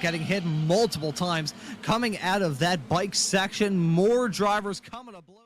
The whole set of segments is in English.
getting hit multiple times coming out of that bike section. More drivers coming to blows.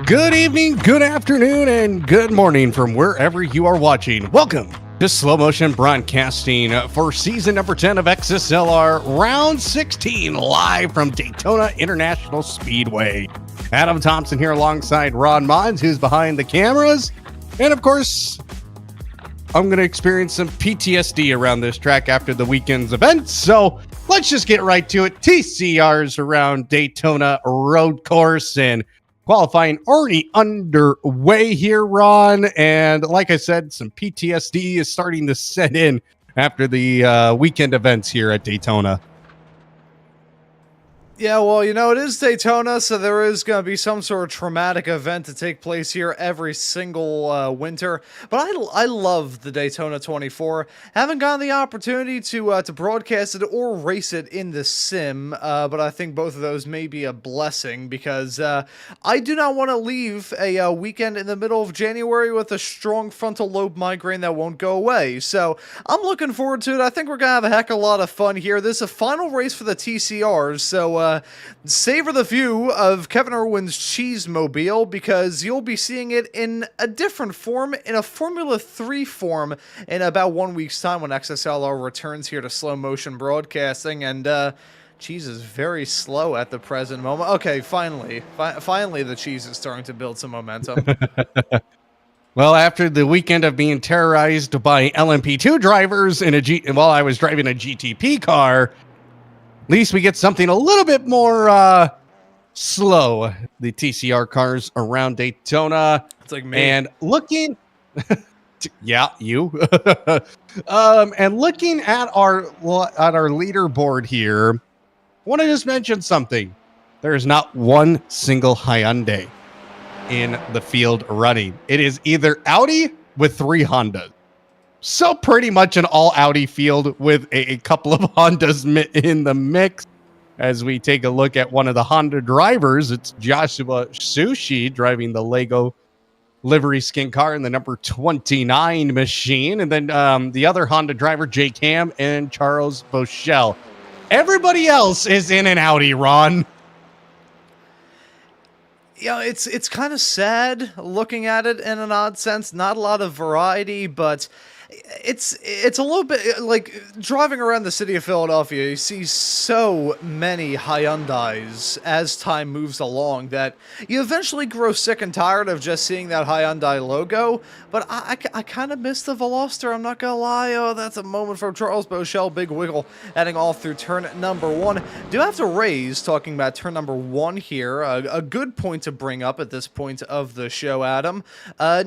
Good evening, good afternoon, and good morning from wherever you are watching. Welcome to Slow Motion Broadcasting for season number 10 of XSLR Round 16, live from Daytona International Speedway. Adam Thomsen here alongside Ron Maunz, who's behind the cameras. And of course, I'm going to experience some PTSD around this track after the weekend's event. So let's just get right to it. TCRs around Daytona Road Course, and qualifying already underway here, Ron. And like I said, some PTSD is starting to set in after the weekend events here at Daytona. Yeah, well, you know, it is Daytona, so there is going to be some sort of traumatic event to take place here every single winter. But I love the Daytona 24. Haven't gotten the opportunity to broadcast it or race it in the sim, but I think both of those may be a blessing because I do not want to leave a weekend in the middle of January with a strong frontal lobe migraine that won't go away. So I'm looking forward to it. I think we're going to have a heck of a lot of fun here. This is a final race for the TCRs, so savor the view of Kevin Irwin's Cheesemobile, because you'll be seeing it in a different form, in a Formula 3 form, in about 1 week's time when XSLR returns here to slow motion broadcasting. And cheese is very slow at the present moment. Okay, finally the cheese is starting to build some momentum. Well, after the weekend of being terrorized by LMP2 drivers while I was driving a GTP car, at least we get something a little bit more slow. The TCR cars around Daytona. It's like me. And looking, yeah, you. And looking at our leaderboard here, I want to just mention something. There is not one single Hyundai in the field running. It is either Audi with 3 Hondas. So pretty much an all Audi field with a couple of Hondas in the mix. As we take a look at one of the Honda drivers, it's Joshua Sushi driving the Lego livery skin car in the number 29 machine. And then the other Honda driver, Jake Ham and Charles Bochelle. Everybody else is in an Audi, Ron. Yeah, it's kind of sad looking at it in an odd sense. Not a lot of variety, but it's a little bit like driving around the city of Philadelphia. You see so many Hyundais as time moves along that you eventually grow sick and tired of just seeing that Hyundai logo. But I kind of miss the Veloster, I'm not gonna lie. Oh, that's a moment from Charles Bochelle. Big wiggle heading off through turn number 1. Do have to raise, talking about turn number 1 here, a good point to bring up at this point of the show, Adam.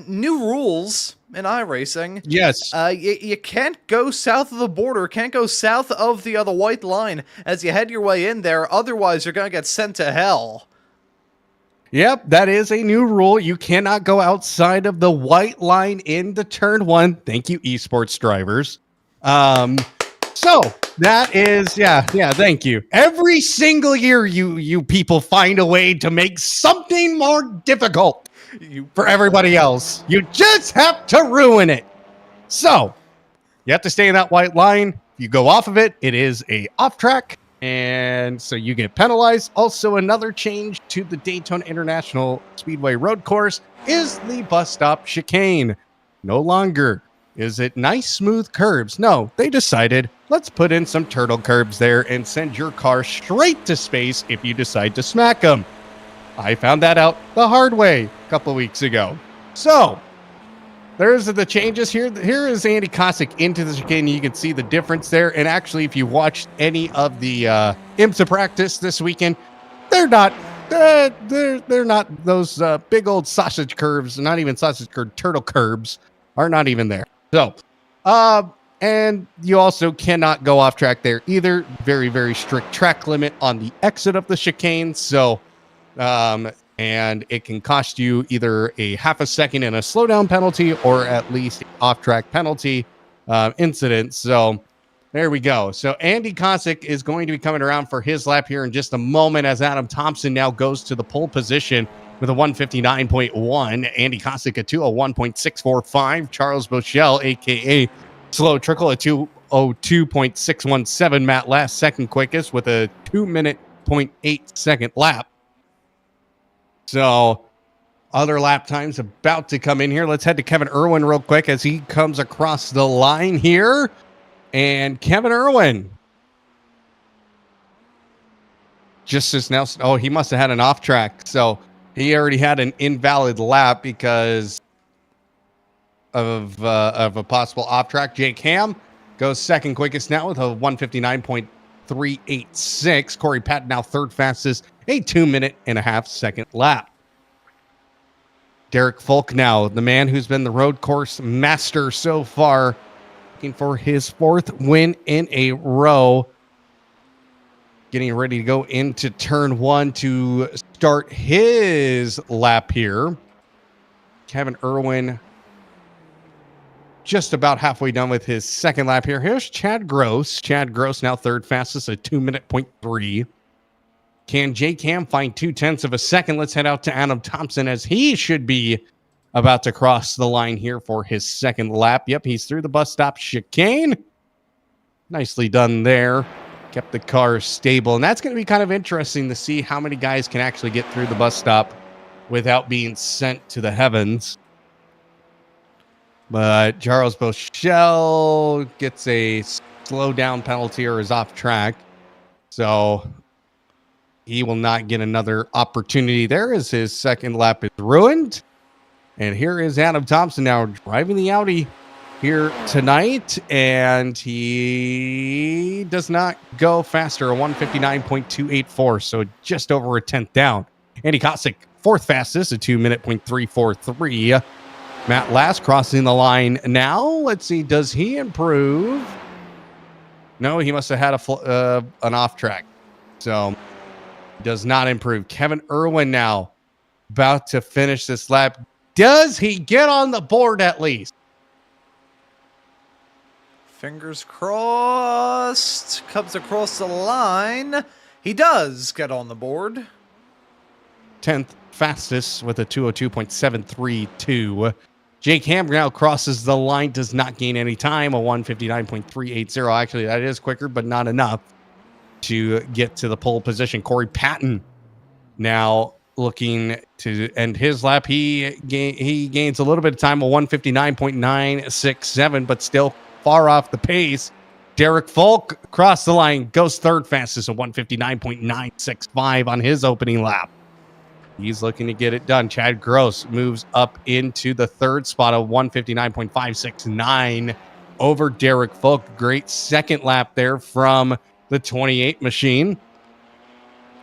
New rules in iRacing. Yes. You can't go south of the border, can't go south of the white line as you head your way in there. Otherwise, you're going to get sent to hell. Yep, that is a new rule. You cannot go outside of the white line into turn 1. Thank you, esports drivers. So that is, yeah, thank you. Every single year, you people find a way to make something more difficult for everybody else. You just have to ruin it. So you have to stay in that white line. If you go off of it, it is a off track, and so you get penalized. Also, another change to the Daytona International Speedway road course is the bus stop chicane. No longer is it nice smooth curbs. No, they decided, let's put in some turtle curbs there and send your car straight to space if you decide to smack them. I found that out the hard way a couple of weeks ago. So there's the changes here. Here is Andy Kosick into the chicane. You can see the difference there. And actually, if you watched any of the IMSA practice this weekend, they're not those big old sausage curves. Not even sausage curve, turtle curbs are not even there. So, and you also cannot go off track there either. Very, very strict track limit on the exit of the chicane. So, and it can cost you either a half a second and a slowdown penalty or at least off-track penalty incident. So there we go. So Andy Kosick is going to be coming around for his lap here in just a moment as Adam Thomsen now goes to the pole position with a 159.1. Andy Kosick a 201.645. Charles Bochelle, a.k.a. Slow Trickle, a 202.617. Matt Last, second quickest with a 2-minute 0.8-second lap. So other lap times about to come in here. Let's head to Kevin Irwin real quick as he comes across the line here. And Kevin Irwin just as now. Oh, he must have had an off track. So he already had an invalid lap because of a possible off track. Jake Ham goes second quickest now with a 159.386. Corey Patton now third fastest, a 2-minute and a half second lap. Derek Folk now, the man who's been the road course master so far, looking for his 4th win in a row. Getting ready to go into turn 1 to start his lap here. Kevin Irwin just about halfway done with his second lap here. Here's Chad Gross. Chad Gross now third fastest, a 2-minute 0.3. Can Jake Ham find 0.2 of a second? Let's head out to Adam Thomsen as he should be about to cross the line here for his second lap. Yep, he's through the bus stop chicane. Nicely done there. kept the car stable. And that's going to be kind of interesting to see how many guys can actually get through the bus stop without being sent to the heavens. But Charles Bochelle gets a slow down penalty or is off track. So he will not get another opportunity there as his second lap is ruined. And here is Adam Thomsen now driving the Audi here tonight. And he does not go faster, a 159.284. So just over a tenth down. Andy Kosick, fourth fastest, a 2-minute.343. Matt Last crossing the line now. Let's see, does he improve? No, he must have had an off track. So does not improve. Kevin Irwin now about to finish this lap. Does he get on the board at least? Fingers crossed. Comes across the line. He does get on the board. 10th fastest with a 202.732. Jake Hammer now crosses the line, does not gain any time, a 159.380. Actually, that is quicker, but not enough to get to the pole position. Corey Patton now looking to end his lap. He gains a little bit of time, a 159.967, but still far off the pace. Derek Folk across the line, goes third fastest, a 159.965 on his opening lap. He's looking to get it done. Chad Gross moves up into the third spot of 159.569 over Derek Folk. Great second lap there from the 28 machine.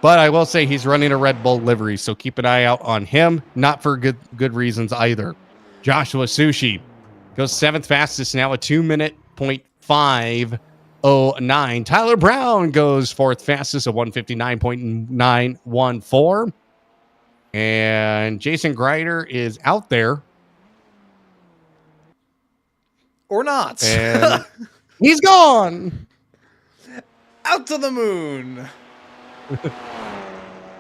But I will say he's running a Red Bull livery, so keep an eye out on him. Not for good reasons either. Joshua Sushi goes seventh fastest now, a 2-minute.509. Tyler Brown goes fourth fastest, a 159.914. And Jason Greider is out there. Or not. And he's gone. Out to the moon.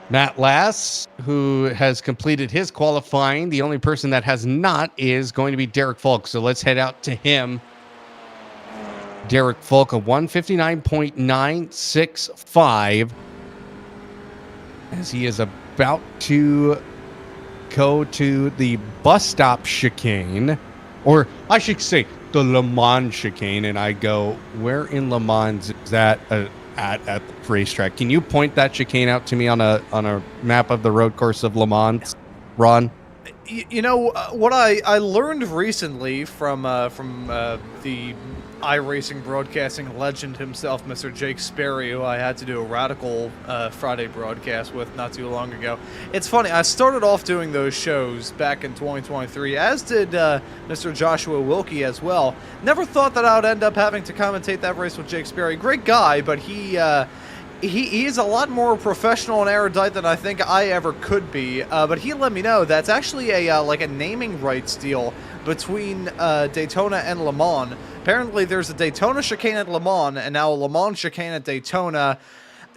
Matt Lass, who has completed his qualifying. The only person that has not is going to be Derek Folk. So let's head out to him. Derek Folk, a 159.965. As he is about to go to the bus stop chicane, or I should say the Le Mans chicane, and I go, where in Le Mans is that at the racetrack? Can you point that chicane out to me on a map of the road course of Le Mans, Ron? You know what I learned recently from the iRacing broadcasting legend himself, Mr. Jake Sperry, who I had to do a Radical Friday broadcast with not too long ago. It's funny, I started off doing those shows back in 2023, as did Mr. Joshua Wilkie as well. Never thought that I would end up having to commentate that race with Jake Sperry. Great guy, but he is a lot more professional and erudite than I think I ever could be. But he let me know that's actually a like a naming rights deal between Daytona and Le Mans. Apparently, there's a Daytona chicane at Le Mans, and now a Le Mans chicane at Daytona.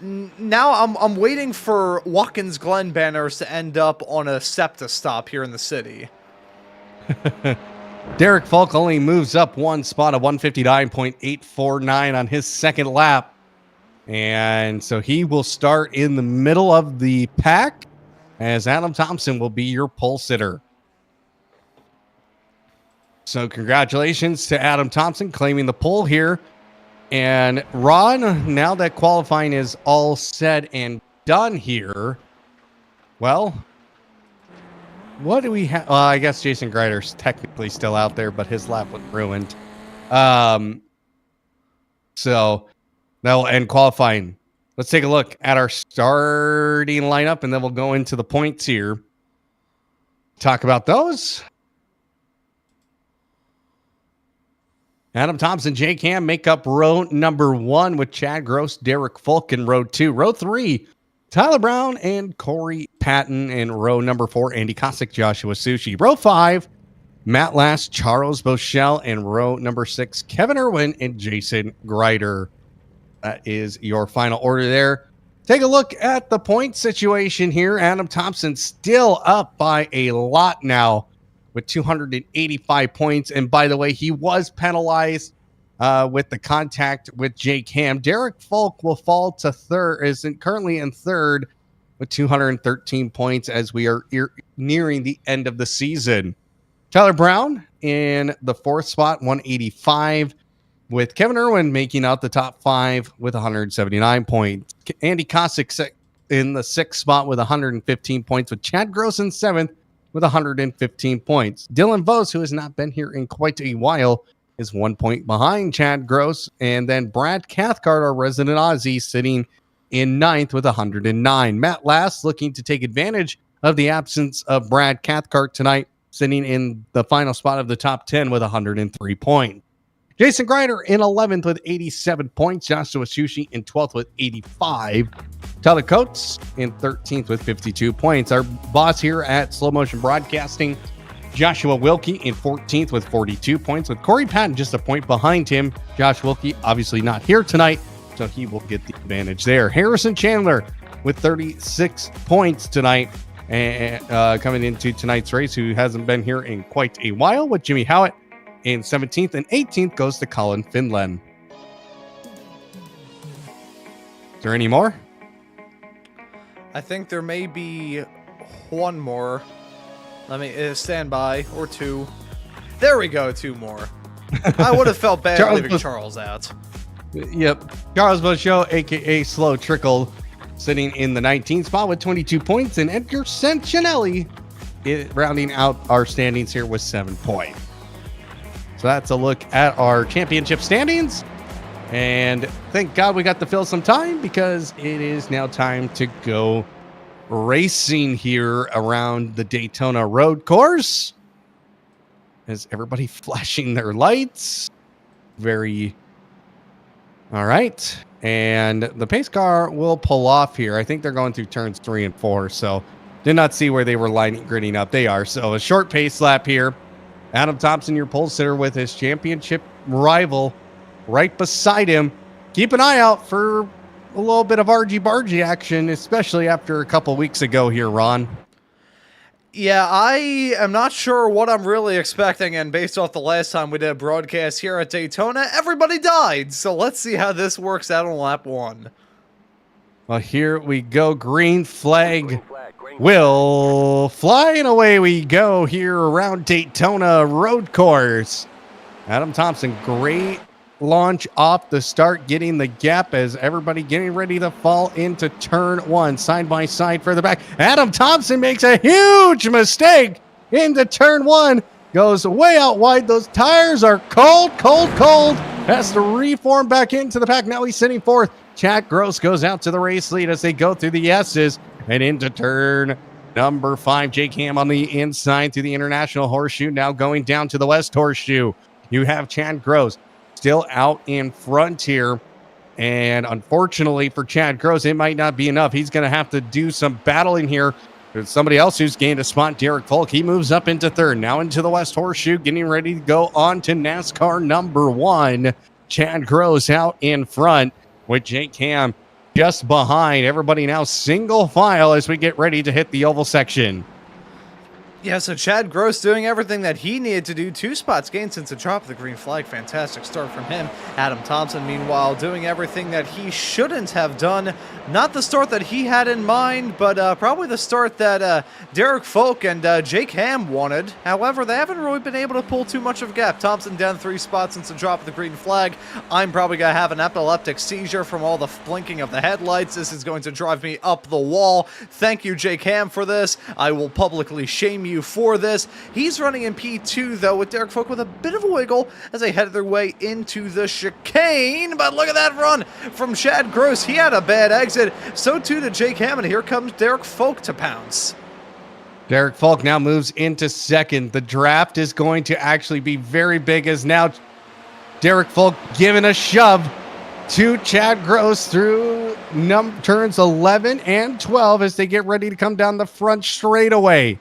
Now I'm waiting for Watkins Glen banners to end up on a SEPTA stop here in the city. Derek Folk only moves up one spot, a 159.849 on his second lap. And so he will start in the middle of the pack, as Adam Thomsen will be your pole sitter. So congratulations to Adam Thomsen claiming the pole here. And Ron, now that qualifying is all said and done here, well, what do we have? Well, I guess Jason Greider's technically still out there, but his lap was ruined. So that'll end qualifying. Let's take a look at our starting lineup, and then we'll go into the points here. Talk about those. Adam Thomsen, Jake Ham make up row number 1 with Chad Gross, Derek Folk in row 2. Row 3, Tyler Brown and Corey Patton. In row number 4, Andy Kosick, Joshua Sushi. Row 5, Matt Last, Charles Bochelle. And row number 6, Kevin Irwin and Jason Greider. That is your final order there. Take a look at the point situation here. Adam Thomsen still up by a lot now with 285 points. And by the way, he was penalized with the contact with Jake Ham. Derek Folk will fall to third, is currently in third with 213 points as we are nearing the end of the season. Tyler Brown in the fourth spot, 185, with Kevin Irwin making out the top five with 179 points. Andy Kosick in the sixth spot with 115 points, with Chad Gross in seventh with 115 points. Dylan Vos, who has not been here in quite a while, is 1 point behind Chad Gross. And then Brad Cathcart, our resident Aussie, sitting in ninth with 109. Matt Last looking to take advantage of the absence of Brad Cathcart tonight, sitting in the final spot of the top 10 with 103 points. Jason Grider in 11th with 87 points. Joshua Sushi in 12th with 85. Tyler Coates in 13th with 52 points. Our boss here at Slow Motion Broadcasting, Joshua Wilkie in 14th with 42 points, with Corey Patton just a point behind him. Josh Wilkie obviously not here tonight, so he will get the advantage there. Harrison Chandler with 36 points tonight, and coming into tonight's race, who hasn't been here in quite a while, with Jimmy Howitt in 17th, and 18th goes to Colin Finland. Is there any more? I think there may be one more. Let me stand by, or two. There we go, two more. I would have felt bad leaving Charles out. Yep. Charles Beauchot, a.k.a. Slow Trickle, sitting in the 19th spot with 22 points, and Edgar Santinelli rounding out our standings here with 7 points. So that's a look at our championship standings. And thank God we got to fill some time, because it is now time to go racing here around the Daytona road course. Is everybody flashing their lights? All right. And the pace car will pull off here. I think they're going through turns 3 and 4. So did not see where they were gridding up. They are. So a short pace lap here. Adam Thomsen, your pole sitter, with his championship rival right beside him. Keep an eye out for a little bit of argy-bargy action, especially after a couple weeks ago here, Ron. Yeah, I am not sure what I'm really expecting, and based off the last time we did a broadcast here at Daytona, everybody died. So let's see how this works out on lap 1. Well, here we go. Green flag will fly, and away we go here around Daytona road course. Adam Thomsen, great launch off the start, getting the gap as everybody getting ready to fall into turn 1, side by side for the back. Adam Thomsen makes a huge mistake into turn 1, goes way out wide. Those tires are cold. Has to reform back into the pack. Now he's sitting fourth. Chad Gross goes out to the race lead as they go through the S's and into turn number 5. Jake Ham on the inside through the International Horseshoe, now going down to the West Horseshoe. You have Chad Gross still out in front here, and unfortunately for Chad Gross, it might not be enough. He's going to have to do some battling here. There's somebody else who's gained a spot, Derek Folk. He moves up into third, now into the West Horseshoe, getting ready to go on to NASCAR number 1. Chad Gross out in front with Jake Ham just behind. Everybody now single file as we get ready to hit the oval section. Yeah, so Chad Gross doing everything that he needed to do. 2 spots gained since the drop of the green flag. Fantastic start from him. Adam Thomsen, meanwhile, doing everything that he shouldn't have done. Not the start that he had in mind, but probably the start that Derek Folk and Jake Ham wanted. However, they haven't really been able to pull too much of a gap. Thomsen down 3 spots since the drop of the green flag. I'm probably going to have an epileptic seizure from all the blinking of the headlights. This is going to drive me up the wall. Thank you, Jake Ham, for this. I will publicly shame you for this. He's running in P2, though, with Derek Folk with a bit of a wiggle as they head their way into the chicane. But look at that run from Chad Gross. He had a bad exit. So too did Jake Hammond. Here comes Derek Folk to pounce. Derek Folk now moves into second. The draft is going to actually be very big, as now Derek Folk giving a shove to Chad Gross through turns 11 and 12 as they get ready to come down the front straightaway.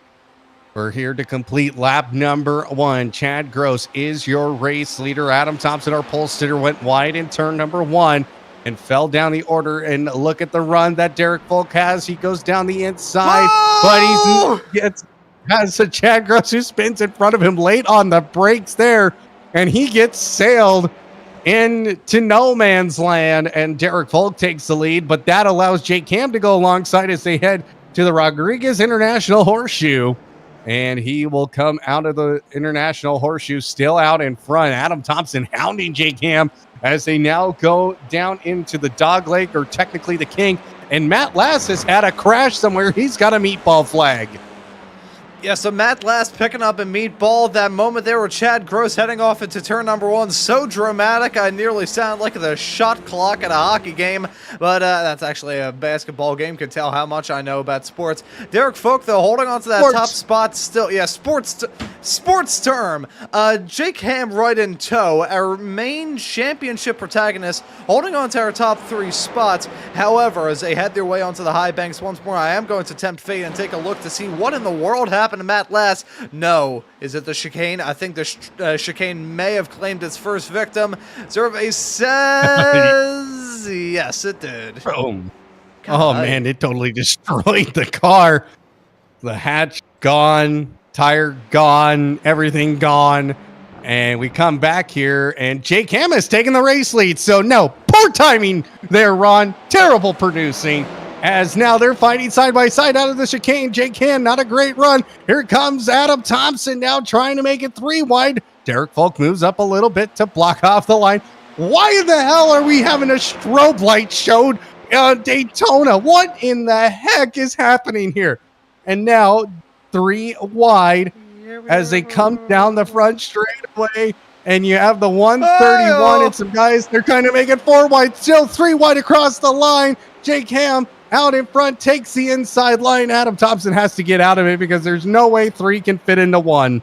We're here to complete lap number 1. Chad Gross is your race leader. Adam Thomsen, our pole sitter, went wide in turn number 1 and fell down the order. And look at the run that Derek Folk has. He goes down the inside, but he has a Chad Gross who spins in front of him late on the brakes there, and he gets sailed into no man's land, and Derek Volk takes the lead, but that allows Jake Cam to go alongside as they head to the Rodriguez International Horseshoe, and he will come out of the International Horseshoe still out in front. Adam Thomsen hounding Jake Cam as they now go down into the dog leg, or technically the kink, and Matt Lass has had a crash somewhere. He's got a meatball flag. Yeah, so Matt Last picking up a meatball. That moment there with Chad Gross heading off into turn number 1. So dramatic, I nearly sound like the shot clock at a hockey game. But that's actually a basketball game. Could tell how much I know about sports. Derek Folk, though, holding on to that top spot still. Yeah, sports term. Jake Ham right in tow. Our main championship protagonist holding on to our top 3 spots. However, as they head their way onto the high banks once more, I am going to tempt fate and take a look to see what in the world happened to Matt Lass. No. Is it the chicane? I think the chicane may have claimed its first victim. Survey says yes, it did. Boom. Oh, man, it totally destroyed the car. The hatch gone, tire gone, everything gone. And we come back here, and Jake Ham has taken the race lead. So, no, poor timing there, Ron. Terrible producing. As now they're fighting side by side out of the chicane. Jake Ham, not a great run. Here comes Adam Thomsen now trying to make it 3 wide. Derek Volk moves up a little bit to block off the line. Why in the hell are we having a strobe light showed on Daytona? What in the heck is happening here? And now 3 wide as they come down the front straightaway. And you have the 131 and some guys, they're trying to make it 4 wide. Still 3 wide across the line. Jake Ham out in front, takes the inside line. Adam Thomsen has to get out of it because there's no way 3 can fit into 1.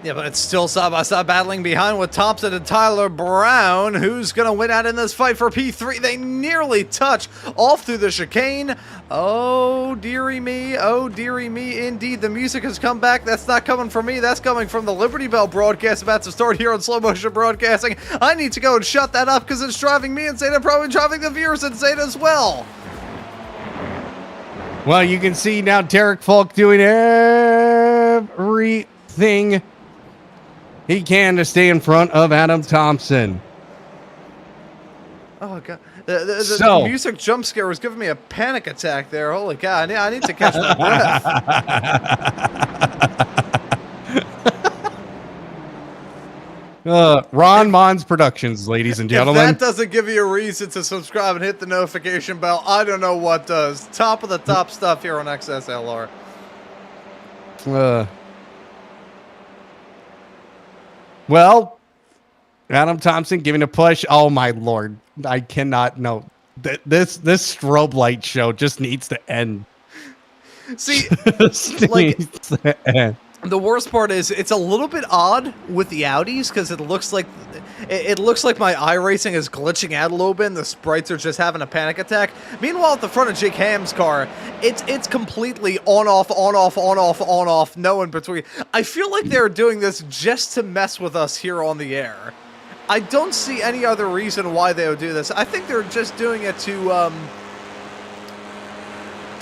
Yeah, but it's still side-by-side battling behind with Thomsen and Tyler Brown. Who's going to win out in this fight for P3? They nearly touch off through the chicane. Oh, dearie me. Oh, dearie me. Indeed, the music has come back. That's not coming from me. That's coming from the Liberty Bell broadcast about to start here on Slow Motion Broadcasting. I need to go and shut that up because it's driving me insane and probably driving the viewers insane as well. Well, you can see now Derek Volk doing everything he can to stay in front of Adam Thomsen. Oh, God. The music jump scare was giving me a panic attack there. Holy cow. I need to catch my breath. Ron Maunz Productions, ladies and gentlemen. If that doesn't give you a reason to subscribe and hit the notification bell, I don't know what does. Top of the top stuff here on XSLR. Well, Adam Thomsen giving a push. Oh my Lord. I cannot know. This strobe light show just needs to end. See, like, the worst part is it's a little bit odd with the Audis because it looks like my iRacing is glitching out a little bit and the sprites are just having a panic attack. Meanwhile, at the front of Jake Ham's car, it's completely on off, no in between. I feel like they're doing this just to mess with us here on the air. I don't see any other reason why they would do this. I think they're just doing it to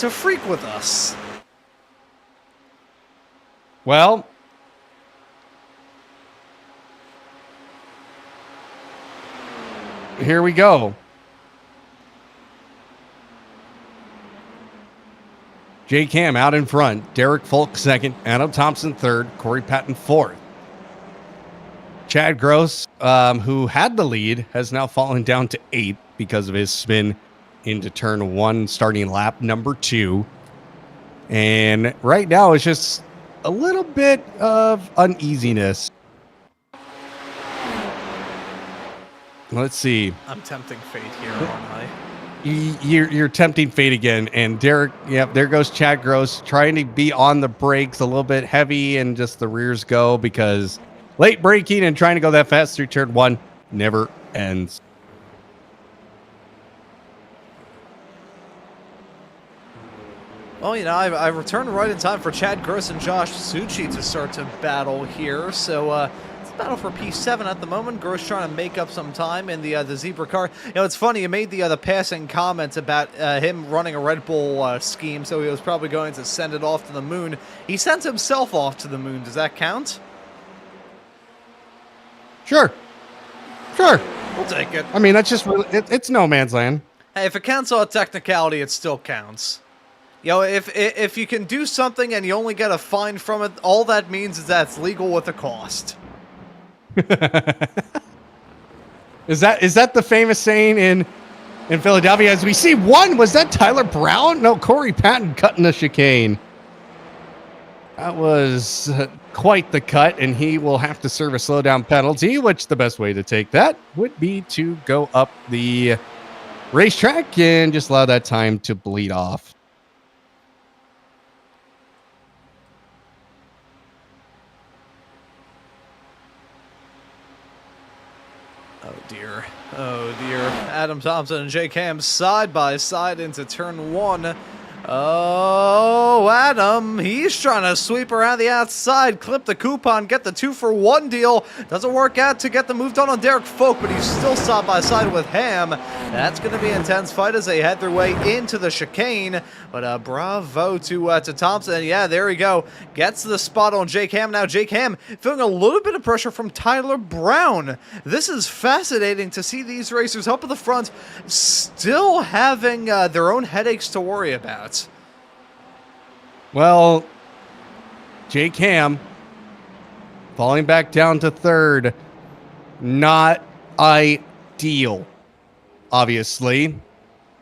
freak with us. Well, here we go. Jake Ham out in front. Derek Volk second. Adam Thomsen third. Corey Patton fourth. Chad Gross, who had the lead, has now fallen down to 8th because of his spin into turn 1, starting lap number 2. And right now it's just a little bit of uneasiness. Let's see. I'm tempting fate here, aren't I? You're tempting fate again. And Derek, yeah, there goes Chad Gross trying to be on the brakes a little bit heavy and just the rears go because late braking and trying to go that fast through turn 1 never ends. Well, you know, I returned right in time for Chad Gross and Josh Suchi to start to battle here. So it's a battle for P7 at the moment. Gross trying to make up some time in the Zebra car. You know, it's funny. He made the passing comments about him running a Red Bull scheme, so he was probably going to send it off to the moon. He sent himself off to the moon. Does that count? Sure. Sure. We'll take it. I mean, that's just really, it's no man's land. Hey, if it counts on a technicality, it still counts. You know, if you can do something and you only get a fine from it, all that means is that it's legal with a cost. Is that the famous saying in Philadelphia? As we see one, was that Tyler Brown? No, Corey Patton cutting the chicane. That was quite the cut, and he will have to serve a slowdown penalty, which the best way to take that would be to go up the racetrack and just allow that time to bleed off. Oh dear. Oh dear. Adam Thomsen and Jake Ham side by side into turn one. Oh, Adam, he's trying to sweep around the outside, clip the coupon, get the 2-for-1 deal. Doesn't work out to get the move done on Derek Folk, but he's still side by side with Ham. That's going to be an intense fight as they head their way into the chicane. But bravo to Thomsen. And yeah, there we go. Gets the spot on Jake Ham. Now Jake Ham feeling a little bit of pressure from Tyler Brown. This is fascinating to see these racers up at the front still having their own headaches to worry about. Well, Jake Ham falling back down to third. Not ideal, obviously.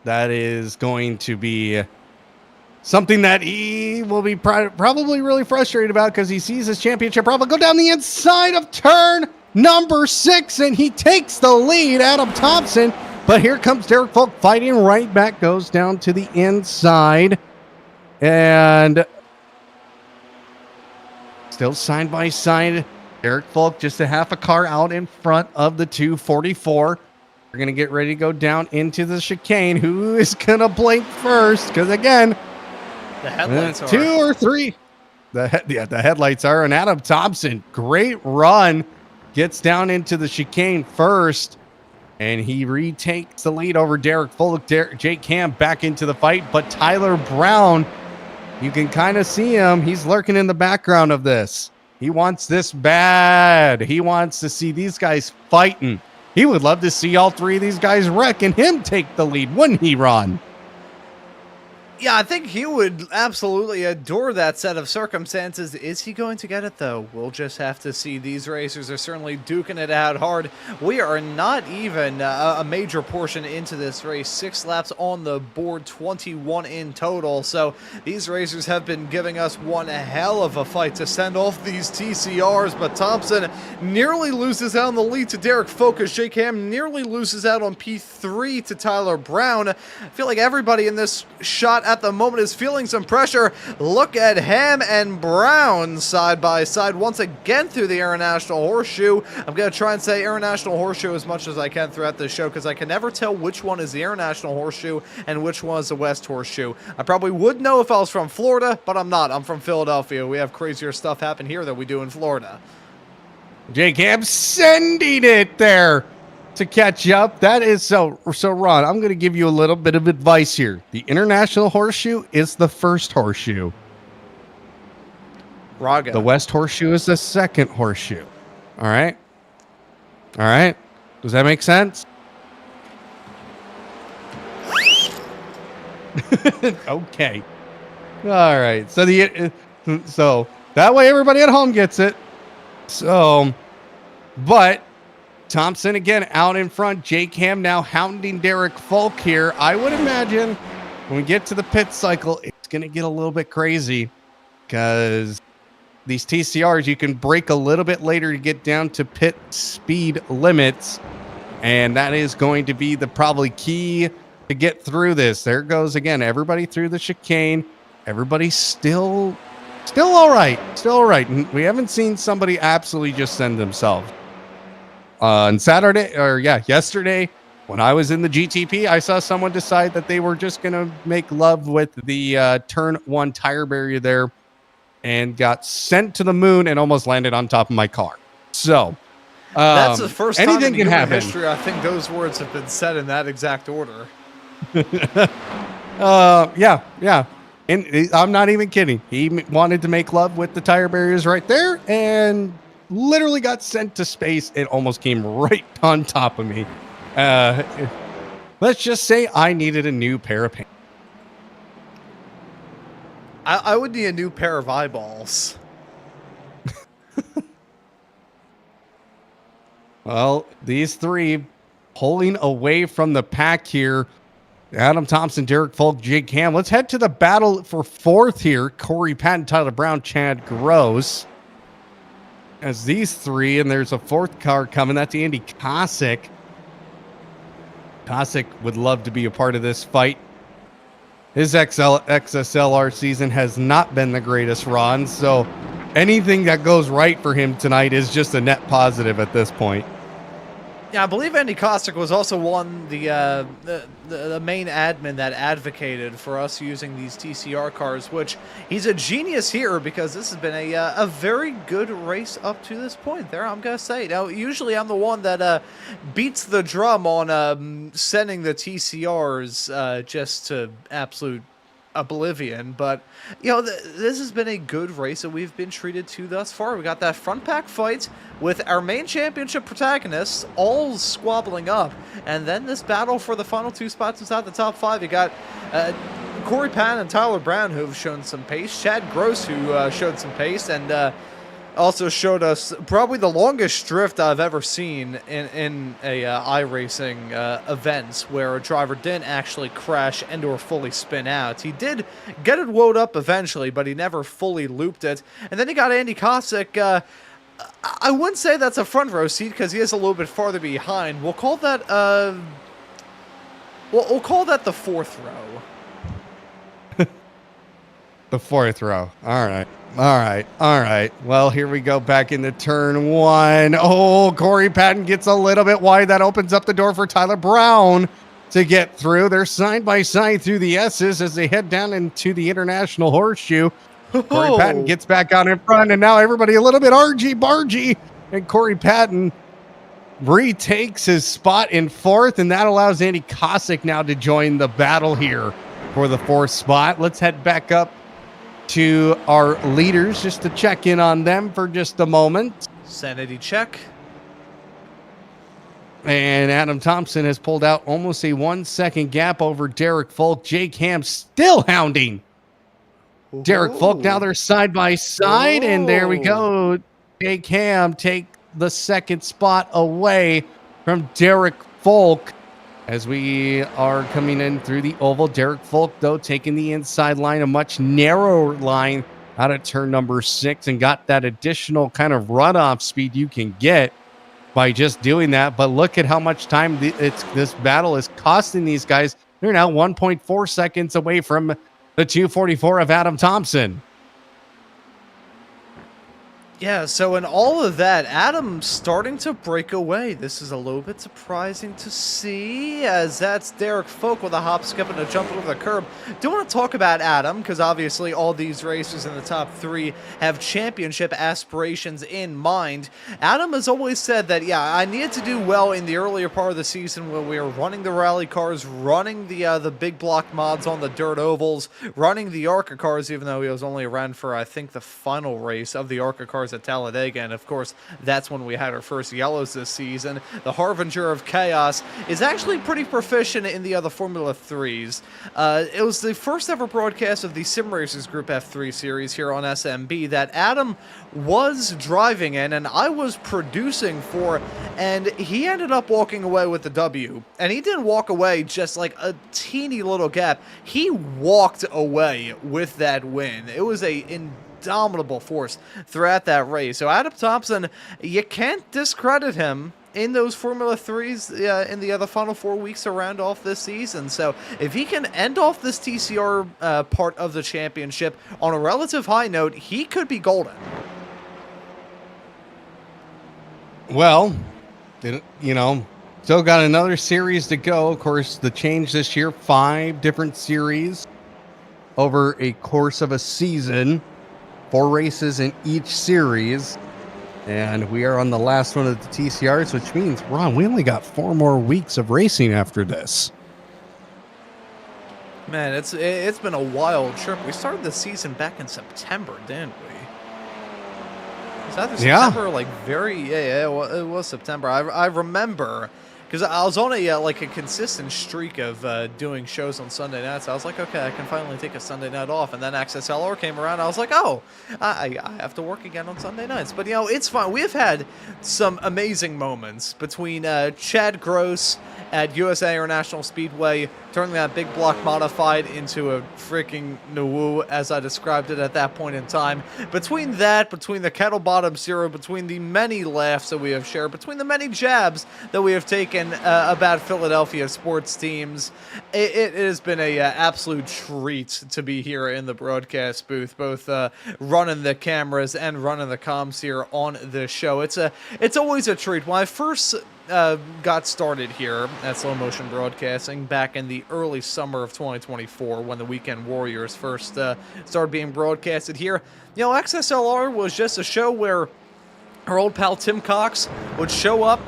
That is going to be something that he will be probably really frustrated about because he sees his championship probably go down the inside of turn number 6, and he takes the lead, Adam Thomsen. But here comes Derek Folk fighting right back, goes down to the inside. And still side by side, Derek Folk just a half a car out in front of the 244. We're going to get ready to go down into the chicane. Who is going to blink first? Because again, the headlights are 2 or 3. The headlights are. And Adam Thomsen, great run, gets down into the chicane first. And he retakes the lead over Derek Folk. Jake Ham back into the fight. But Tyler Brown, you can kind of see him. He's lurking in the background of this. He wants this bad. He wants to see these guys fighting. He would love to see all 3 of these guys wreck and him take the lead, wouldn't he, Ron? Yeah, I think he would absolutely adore that set of circumstances. Is he going to get it, though? We'll just have to see. These racers are certainly duking it out hard. We are not even a major portion into this race. 6 laps on the board, 21 in total. So these racers have been giving us one hell of a fight to send off these TCRs. But Thomsen nearly loses out on the lead to Derek Folk. Jake Ham nearly loses out on P3 to Tyler Brown. I feel like everybody in this shot at the moment is feeling some pressure. Look at Ham and Brown side by side once again through the International Horseshoe. I'm going to try and say International Horseshoe as much as I can throughout this show because I can never tell which one is the International Horseshoe and which one is the West Horseshoe. I probably would know if I was from Florida, but I'm not. I'm from Philadelphia. We have crazier stuff happen here than we do in Florida. Jake Ham sending it there to catch up. That is so Ron, I'm going to give you a little bit of advice here. The International Horseshoe is the first horseshoe. Raga. The West Horseshoe is the second horseshoe. All right. Does that make sense? Okay. All right. So that way everybody at home gets it. So, but Thomsen again out in front. Jake Ham now hounding Derek Folk here. I would imagine when we get to the pit cycle, it's going to get a little bit crazy because these TCRs, you can brake a little bit later to get down to pit speed limits. And that is going to be the probably key to get through this. There goes again, everybody through the chicane. Everybody's still all right. Still all right. And we haven't seen somebody absolutely just send themselves. On yesterday, when I was in the GTP, I saw someone decide that they were just going to make love with the turn 1 tire barrier there and got sent to the moon and almost landed on top of my car. So that's the first time anything in can human happen. history I think those words have been said in that exact order. Yeah. And I'm not even kidding. He wanted to make love with the tire barriers right there, and literally got sent to space. It almost came right on top of me. Let's just say I needed a new pair of pants. I would need a new pair of eyeballs. Well, these three pulling away from the pack here. Adam Thomsen, Derek Folk, Jake Ham. Let's head to the battle for fourth here. Corey Patton, Tyler Brown, Chad Gross. As these three, and there's a fourth car coming. That's Andy Kosick. Kosick would love to be a part of this fight. His XSLR season has not been the greatest run, so anything that goes right for him tonight is just a net positive at this point. Yeah, I believe Andy Kosick was also the main admin that advocated for us using these TCR cars, which he's a genius here because this has been a very good race up to this point. There, I'm gonna say. Now, usually I'm the one that beats the drum on sending the TCRs just to absolute oblivion, but you know, this has been a good race that we've been treated to thus far. We got that front pack fight with our main championship protagonists all squabbling up, and then this battle for the final two spots inside the top five. You got Corey Patton and Tyler Brown, who've shown some pace, Chad Gross, who showed some pace, and also showed us probably the longest drift I've ever seen in a iRacing events, where a driver didn't actually crash and or fully spin out. He did get it woed up eventually, but he never fully looped it. And then you got Andy Kosick. I wouldn't say that's a front row seat because he is a little bit farther behind. We'll call that we'll call that the fourth row. The fourth row. All right. All right. Well, here we go back into turn one. Oh, Corey Patton gets a little bit wide. That opens up the door for Tyler Brown to get through. They're side by side through the S's as they head down into the International Horseshoe. Corey Patton gets back out in front, and now everybody a little bit argy-bargy. And Corey Patton retakes his spot in fourth, and that allows Andy Kosick now to join the battle here for the fourth spot. Let's head back up to our leaders just to check in on them for just a moment. Sanity check. And Adam Thomsen has pulled out almost a 1 second gap over Derek Folk. Jake Ham still hounding Derek Folk. Now they're side by side, and there we go. Jake Ham take the second spot away from Derek Folk. As we are coming in through the oval, Derek Folk, though, taking the inside line, a much narrower line out of turn number 6, and got that additional kind of runoff speed you can get by just doing that. But look at how much time this battle is costing these guys. They're now 1.4 seconds away from the 244 of Adam Thomsen. Yeah, so in all of that, Adam's starting to break away. This is a little bit surprising to see, as that's Derek Folk with a hop, skip, and a jump over the curb. Do want to talk about Adam, because obviously all these racers in the top 3 have championship aspirations in mind. Adam has always said that, yeah, I needed to do well in the earlier part of the season when we were running the rally cars, running the big block mods on the dirt ovals, running the ARCA cars, even though he was only around for, I think, the final race of the ARCA cars at Talladega, and of course that's when we had our first yellows this season. The Harbinger of Chaos is actually pretty proficient in the other Formula 3s. It was the first ever broadcast of the Sim Racers Group F3 series here on SMB that Adam was driving in and I was producing for, and he ended up walking away with the W. And he didn't walk away just like a teeny little gap. He walked away with that win. It was a indomitable force throughout that race. So Adam Thomsen, you can't discredit him in those Formula 3s in the other final 4 weeks to round off this season. So if he can end off this TCR part of the championship on a relative high note, he could be golden. Well, you know, still got another series to go. Of course, the change this year, 5 different series over a course of a season. 4 races in each series, and we are on the last one of the TCRs, which means, Ron, we only got 4 more weeks of racing after this. Man, it's been a wild trip. We started the season back in September, didn't we? Is that the Yeah. September? Like yeah, it was September. I remember because I was on a like a consistent streak of doing shows on Sunday nights. I was like, okay, I can finally take a Sunday night off. And then XSLR came around. I was like, oh, I have to work again on Sunday nights. But it's fine. We've had some amazing moments between Chad Gross at USA International Speedway, turning that big block modified into a freaking Nuwu, as I described it at that point in time. Between the kettle bottom zero, between the many laughs that we have shared, between the many jabs that we have taken about Philadelphia sports teams, it has been a absolute treat to be here in the broadcast booth, both running the cameras and running the comms here on this show. It's always a treat. When I first got started here at Slow Motion Broadcasting back in the early summer of 2024 when the Weekend Warriors first started being broadcasted here. XSLR was just a show where our old pal Tim Cox would show up,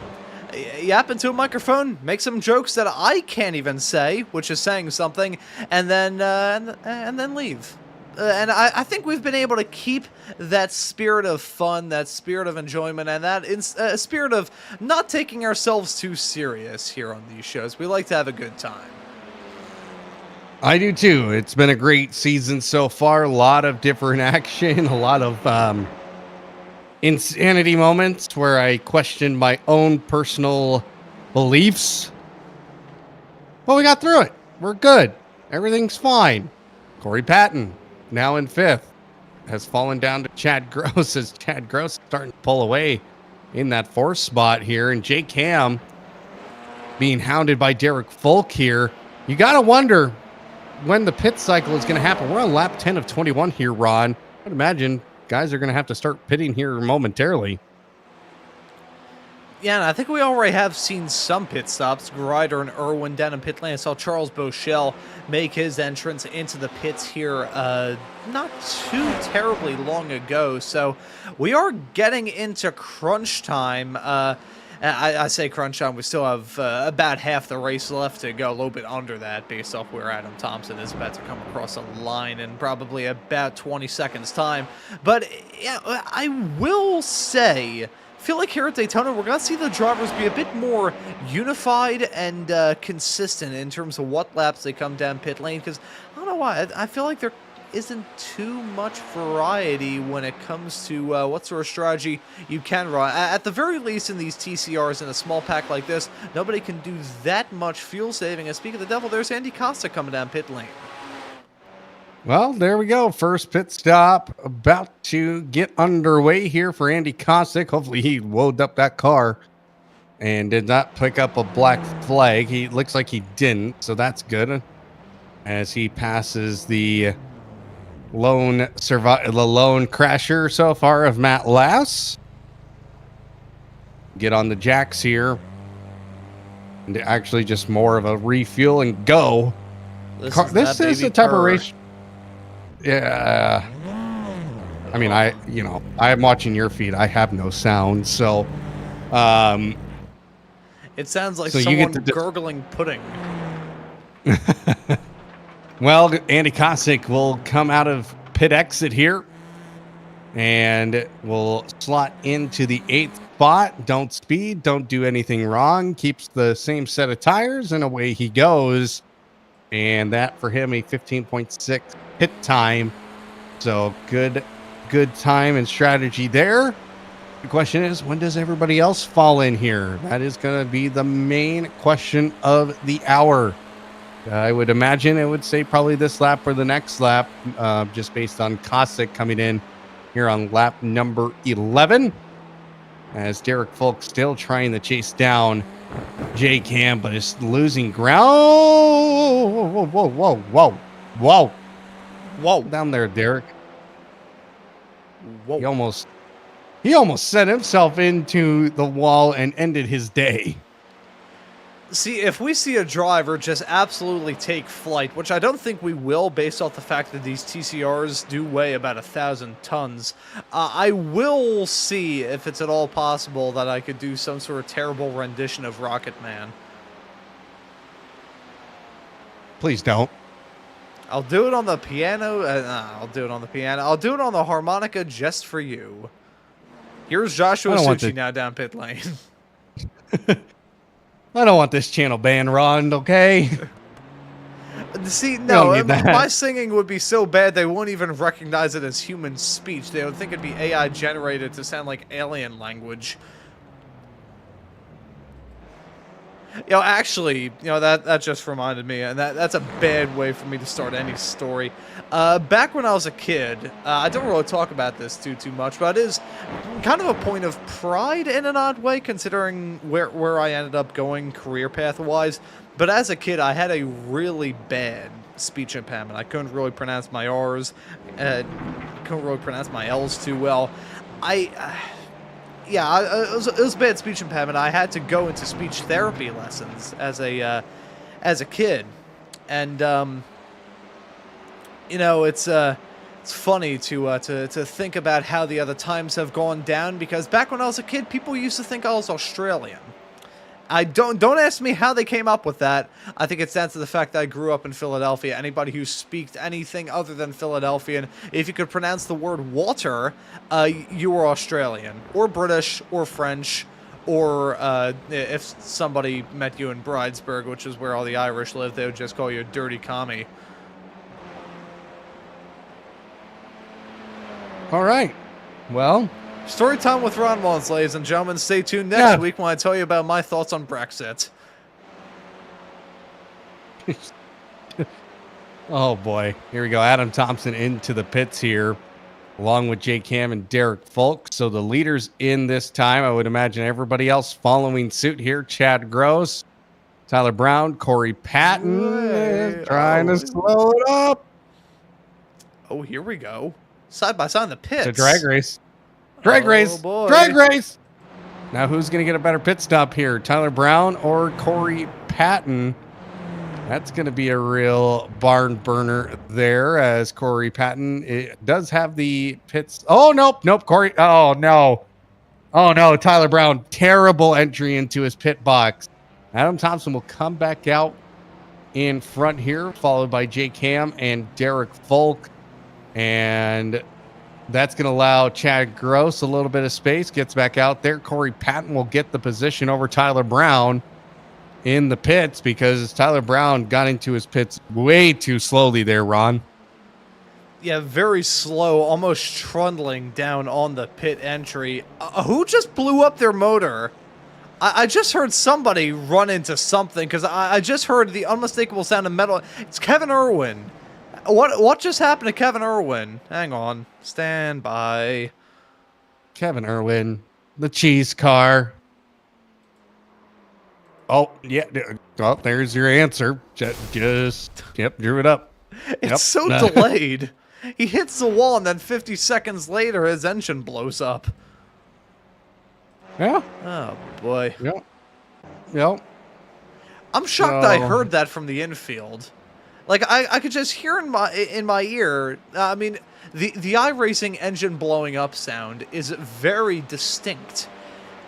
yap into a microphone, make some jokes that I can't even say, which is saying something, and then leave. And I think we've been able to keep that spirit of fun, that spirit of enjoyment, and that spirit of not taking ourselves too serious here on these shows. We like to have a good time. I do too. It's been a great season so far. A lot of different action, a lot of insanity moments where I questioned my own personal beliefs. But we got through it. We're good. Everything's fine. Corey Patton, now in 5th, has fallen down to Chad Gross as Chad Gross is starting to pull away in that 4th spot here. And Jake Ham being hounded by Derek Folk here. You got to wonder when the pit cycle is going to happen. We're on lap 10 of 21 here, Ron. I'd imagine guys are going to have to start pitting here momentarily. Yeah, and I think we already have seen some pit stops. Grider and Irwin down in pit lane. I saw Charles Bochelle make his entrance into the pits here not too terribly long ago. So we are getting into crunch time. I say crunch time. We still have about half the race left to go, a little bit under that based off where Adam Thomsen is about to come across a line in probably about 20 seconds time. But yeah, I will say, I feel like here at Daytona, we're going to see the drivers be a bit more unified and consistent in terms of what laps they come down pit lane, because I don't know why, I feel like there isn't too much variety when it comes to what sort of strategy you can run. At the very least, in these TCRs in a small pack like this, nobody can do that much fuel saving. And speaking of the devil, there's Andy Costa coming down pit lane. Well, there we go. First pit stop about to get underway here for Andy Kostic. Hopefully he loaded up that car and did not pick up a black flag. He looks like he didn't, so that's good. As he passes the lone crasher so far of Matt Lass. Get on the jacks here. And actually just more of a refuel and go. This is the type of race. Yeah. I mean, I'm watching your feed. I have no sound, so it sounds like so someone gurgling pudding. Well, Andy Kostic will come out of pit exit here and will slot into the 8th spot. Don't speed, don't do anything wrong. Keeps the same set of tires, and away he goes. And that for him, a 15.6 pit time. So good time and strategy there. The question is, when does everybody else fall in here? That is going to be the main question of the hour. I would imagine it would say probably this lap or the next lap, just based on Kostic coming in here on lap number 11. As Derek Folk still trying to chase down Jake Ham, but is losing ground. Whoa. Down there, Derek. Whoa. He almost set himself into the wall and ended his day. See, if we see a driver just absolutely take flight, which I don't think we will based off the fact that these TCRs do weigh about 1,000 tons, I will see if it's at all possible that I could do some sort of terrible rendition of Rocket Man. Please don't. I'll do it on the piano. I'll do it on the piano. I'll do it on the harmonica just for you. Here's Joshua I don't want Succi this- now down pit lane. I don't want this channel banned, Ron, okay? See, don't no, need that. my singing would be so bad they wouldn't even recognize it as human speech. They would think it'd be AI generated to sound like alien language. Actually, that just reminded me, and that's a bad way for me to start any story. Back when I was a kid, I don't really talk about this too much, but it is kind of a point of pride in an odd way, considering where I ended up going career path-wise. But as a kid, I had a really bad speech impairment. I couldn't really pronounce my R's, couldn't really pronounce my L's too well. It was bad speech impairment. I had to go into speech therapy lessons as a kid, and it's funny to think about how the other times have gone down, because back when I was a kid, people used to think I was Australian. Don't ask me how they came up with that. I think it's down to the fact that I grew up in Philadelphia. Anybody who speaks anything other than Philadelphian, if you could pronounce the word water, you were Australian, or British, or French, or if somebody met you in Bridesburg, which is where all the Irish live, they would just call you a dirty commie. All right. Well, Story time with Ron Maunz, ladies and gentlemen. Stay tuned next week when I tell you about my thoughts on Brexit. oh boy. Here we go. Adam Thomsen into the pits here, along with Jay Cam and Derek Folk. So the leaders in this time, I would imagine everybody else following suit here. Chad Gross, Tyler Brown, Corey Patton trying to slow it up. Oh, here we go. Side by side in the pits. It's a drag race. Drag race. Boy. Drag race. Now who's going to get a better pit stop here? Tyler Brown or Corey Patton? That's going to be a real barn burner there, as Corey Patton does have the pits. Oh, nope. Corey. Oh, no. Tyler Brown. Terrible entry into his pit box. Adam Thomsen will come back out in front here, followed by Jay Cam and Derek Folk. And that's going to allow Chad Gross a little bit of space. Gets back out there. Corey Patton will get the position over Tyler Brown in the pits, because Tyler Brown got into his pits way too slowly there, Ron. Yeah, very slow, almost trundling down on the pit entry. Who just blew up their motor? I just heard somebody run into something, because I just heard the unmistakable sound of metal. It's Kevin Irwin. What just happened to Kevin Irwin? Hang on. Stand by. Kevin Irwin, the cheese car. Oh, yeah. Oh, there's your answer. Yep, drew it up. It's so delayed. He hits the wall, and then 50 seconds later, his engine blows up. Yeah. Oh, boy. Yep. I'm shocked I heard that from the infield. Like, I could just hear in my ear. I mean, the iRacing engine blowing up sound is very distinct.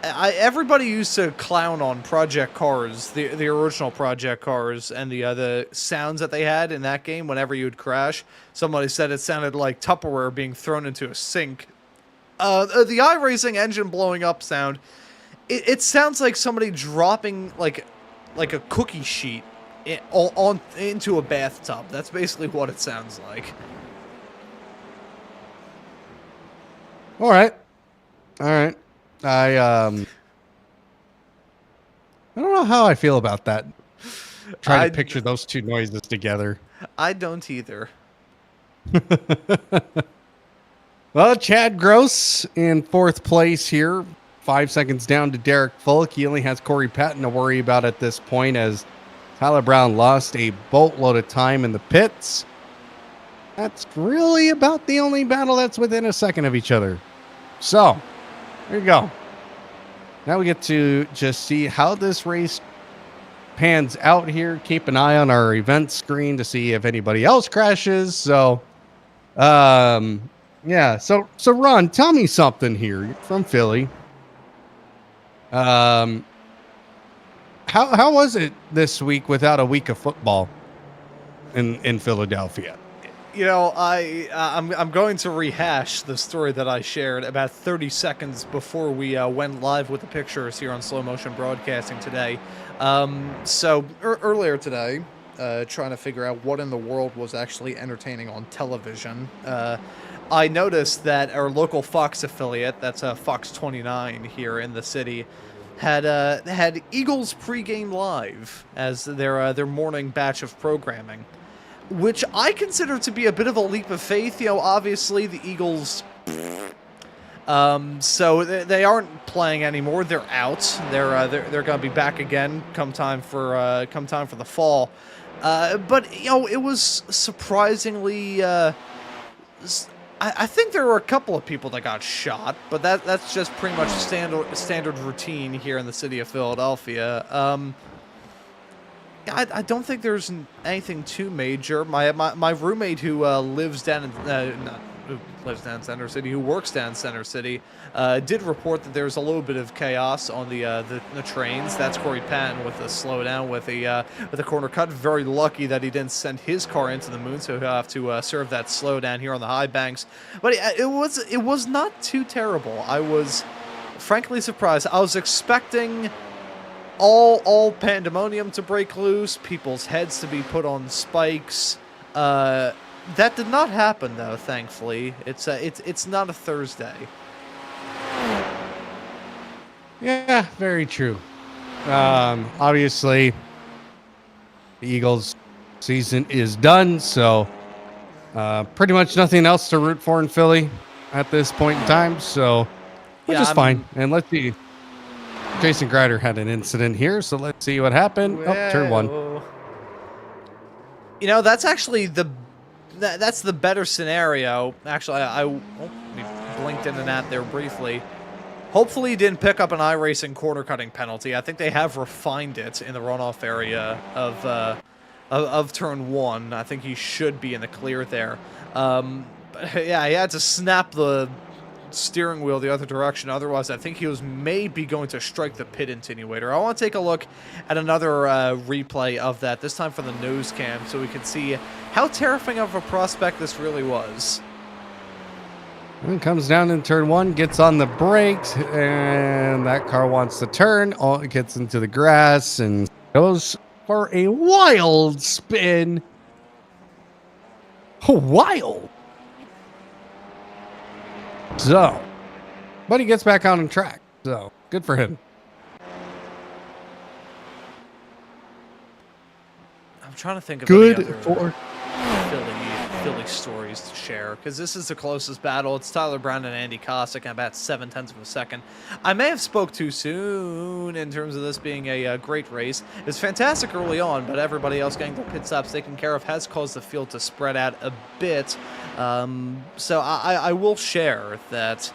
Everybody used to clown on Project Cars, the original Project Cars, and the sounds that they had in that game whenever you would crash. Somebody said it sounded like Tupperware being thrown into a sink. The iRacing engine blowing up sound, it sounds like somebody dropping like a cookie sheet into a bathtub. That's basically what it sounds like. All right. I don't know how I feel about that. Trying to picture those two noises together. I don't either. Well, Chad Gross in fourth place here. 5 seconds down to Derek Fulk. He only has Corey Patton to worry about at this point, as Tyler Brown lost a boatload of time in the pits. That's really about the only battle that's within a second of each other. So, there you go. Now we get to just see how this race pans out here. Keep an eye on our event screen to see if anybody else crashes. So, yeah. So Ron, tell me something here. You're from Philly. How was it this week without a week of football in Philadelphia? You know, I'm going to rehash the story that I shared about 30 seconds before we went live with the pictures here on Slow Motion Broadcasting today. Earlier today, trying to figure out what in the world was actually entertaining on television, I noticed that our local Fox affiliate, that's Fox 29 here in the city, had Eagles pregame live as their morning batch of programming, which I consider to be a bit of a leap of faith. You know, obviously the Eagles, so they aren't playing anymore. They're out. They're going to be back again come time for the fall. But you know, it was surprisingly. I think there were a couple of people that got shot, but that's just pretty much standard routine here in the city of Philadelphia. I don't think there's anything too major. My roommate who lives down in who Center City, who works down in Center City, did report that there's a little bit of chaos on the trains. That's Corey Patton with a slowdown with a corner cut. Very lucky that he didn't send his car into the moon, so he'll have to serve that slowdown here on the high banks. But it was not too terrible. I was frankly surprised. I was expecting all pandemonium to break loose, people's heads to be put on spikes. That did not happen, though. Thankfully, it's not a Thursday. Yeah, very true. Obviously, the Eagles' season is done, so pretty much nothing else to root for in Philly at this point in time. So, which is fine. And let's see. Jason Grider had an incident here, so let's see what happened. Oh, turn one. You know, that's actually that's the better scenario. Actually, we blinked in and out there briefly. Hopefully he didn't pick up an iRacing corner cutting penalty. I think they have refined it in the runoff area of turn one. I think he should be in the clear there. But yeah, he had to snap the steering wheel the other direction. Otherwise, I think he was maybe going to strike the pit attenuator. I want to take a look at another replay of that, this time for the nose cam, so we can see how terrifying of a prospect this really was. And comes down in turn one, gets on the brakes, and that car wants to turn. It gets into the grass and goes for a wild spin. Wild. So, but he gets back on track. So, good for him. I'm trying to think of good any other for Philly stories to share, because this is the closest battle. It's Tyler Brown and Andy Cossack in about 0.7 of a second. I may have spoke too soon in terms of this being a great race. It was fantastic early on, but everybody else getting their pit stops taken care of has caused the field to spread out a bit. So I will share that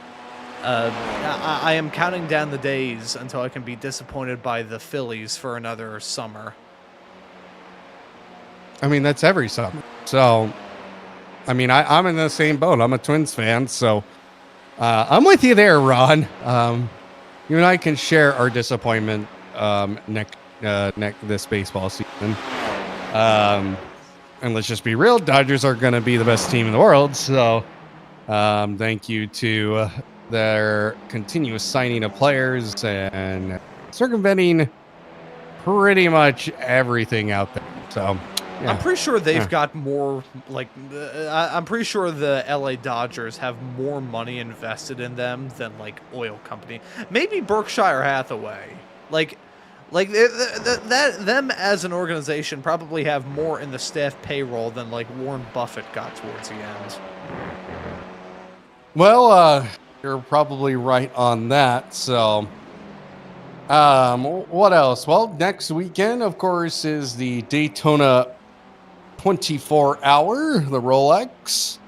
I am counting down the days until I can be disappointed by the Phillies for another summer. I mean, that's every summer. So, I mean, I'm in the same boat. I'm a Twins fan, so I'm with you there, Ron. You and I can share our disappointment this baseball season. And let's just be real, Dodgers are going to be the best team in the world. So, thank you to their continuous signing of players and circumventing pretty much everything out there. So. Yeah. I'm pretty sure they've got more, like, I'm pretty sure the LA Dodgers have more money invested in them than, like, oil company. Maybe Berkshire Hathaway. Like them as an organization probably have more in the staff payroll than, like, Warren Buffett got towards the end. Well, you're probably right on that, so... what else? Well, next weekend, of course, is the Daytona 24-hour, the Rolex.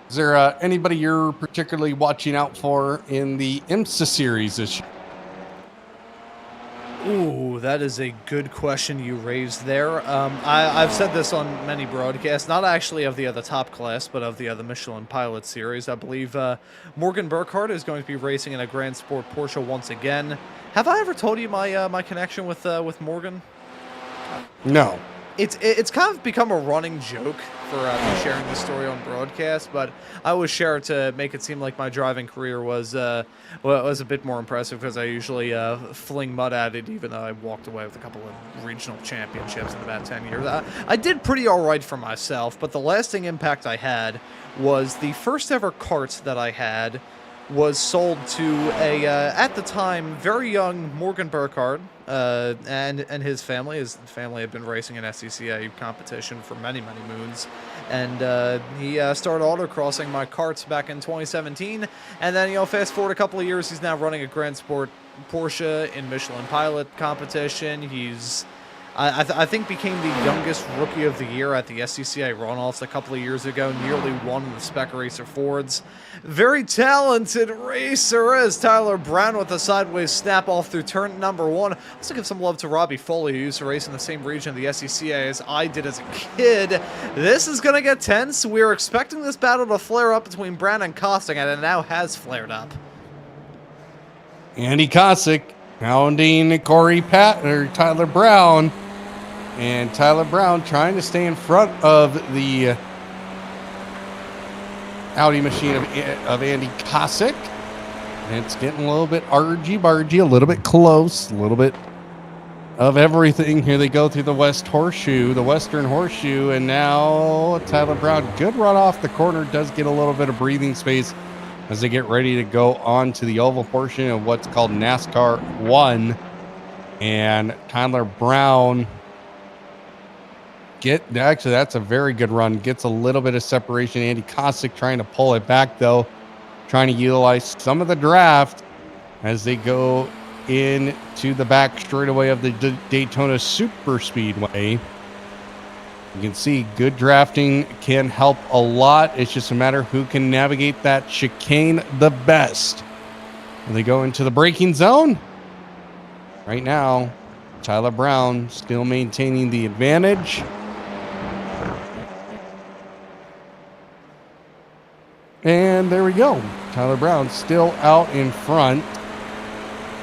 Is there anybody you're particularly watching out for in the IMSA series this year? Ooh, that is a good question you raised there. I've said this on many broadcasts, not actually of the top class, but of the Michelin Pilot Series. I believe Morgan Burkhardt is going to be racing in a Grand Sport Porsche once again. Have I ever told you my connection with Morgan? No. It's kind of become a running joke for me sharing this story on broadcast, but I always share it to make it seem like my driving career was a bit more impressive, because I usually fling mud at it, even though I walked away with a couple of regional championships in about 10 years. I did pretty all right for myself, but the lasting impact I had was the first ever kart that I had was sold to a, at the time, very young Morgan Burkhardt, and his family. His family had been racing in SCCA competition for many, many moons. And he started autocrossing my karts back in 2017. And then, fast forward a couple of years, he's now running a Grand Sport Porsche in Michelin Pilot competition. He's... I think became the youngest rookie of the year at the SCCA runoffs a couple of years ago, nearly won the Spec Racer Fords. Very talented racer is Tyler Brown with a sideways snap off through turn number 1. Let's give some love to Robbie Foley, who used to race in the same region of the SCCA as I did as a kid. This is going to get tense. We're expecting this battle to flare up between Brown and Kostic, and it now has flared up. Andy Kostic hounding Tyler Brown. And Tyler Brown trying to stay in front of the Audi machine of Andy Kostic. And it's getting a little bit argy-bargy, a little bit close, a little bit of everything. Here they go through the Western Horseshoe, and now Tyler Brown, good run off the corner, does get a little bit of breathing space as they get ready to go on to the oval portion of what's called NASCAR 1. And Tyler Brown... Actually, that's a very good run. Gets a little bit of separation. Andy Kostic trying to pull it back, though. Trying to utilize some of the draft as they go into the back straightaway of the Daytona Super Speedway. You can see good drafting can help a lot. It's just a matter of who can navigate that chicane the best. And they go into the braking zone. Right now, Tyler Brown still maintaining the advantage. And there we go. Tyler Brown still out in front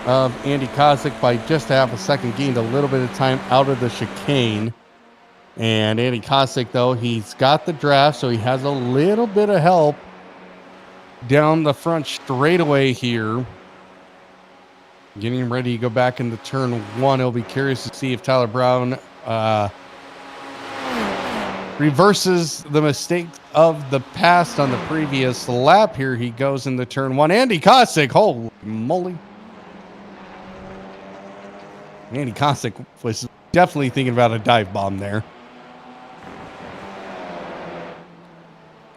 of Andy Kostic by just half a second. Gained a little bit of time out of the chicane. And Andy Kostic, though, he's got the draft, so he has a little bit of help down the front straightaway here. Getting ready to go back into turn 1. He'll be curious to see if Tyler Brown reverses the mistakes of the past on the previous lap. Here he goes into turn 1. Andy Kostic, holy moly. Andy Kostic was definitely thinking about a dive bomb there.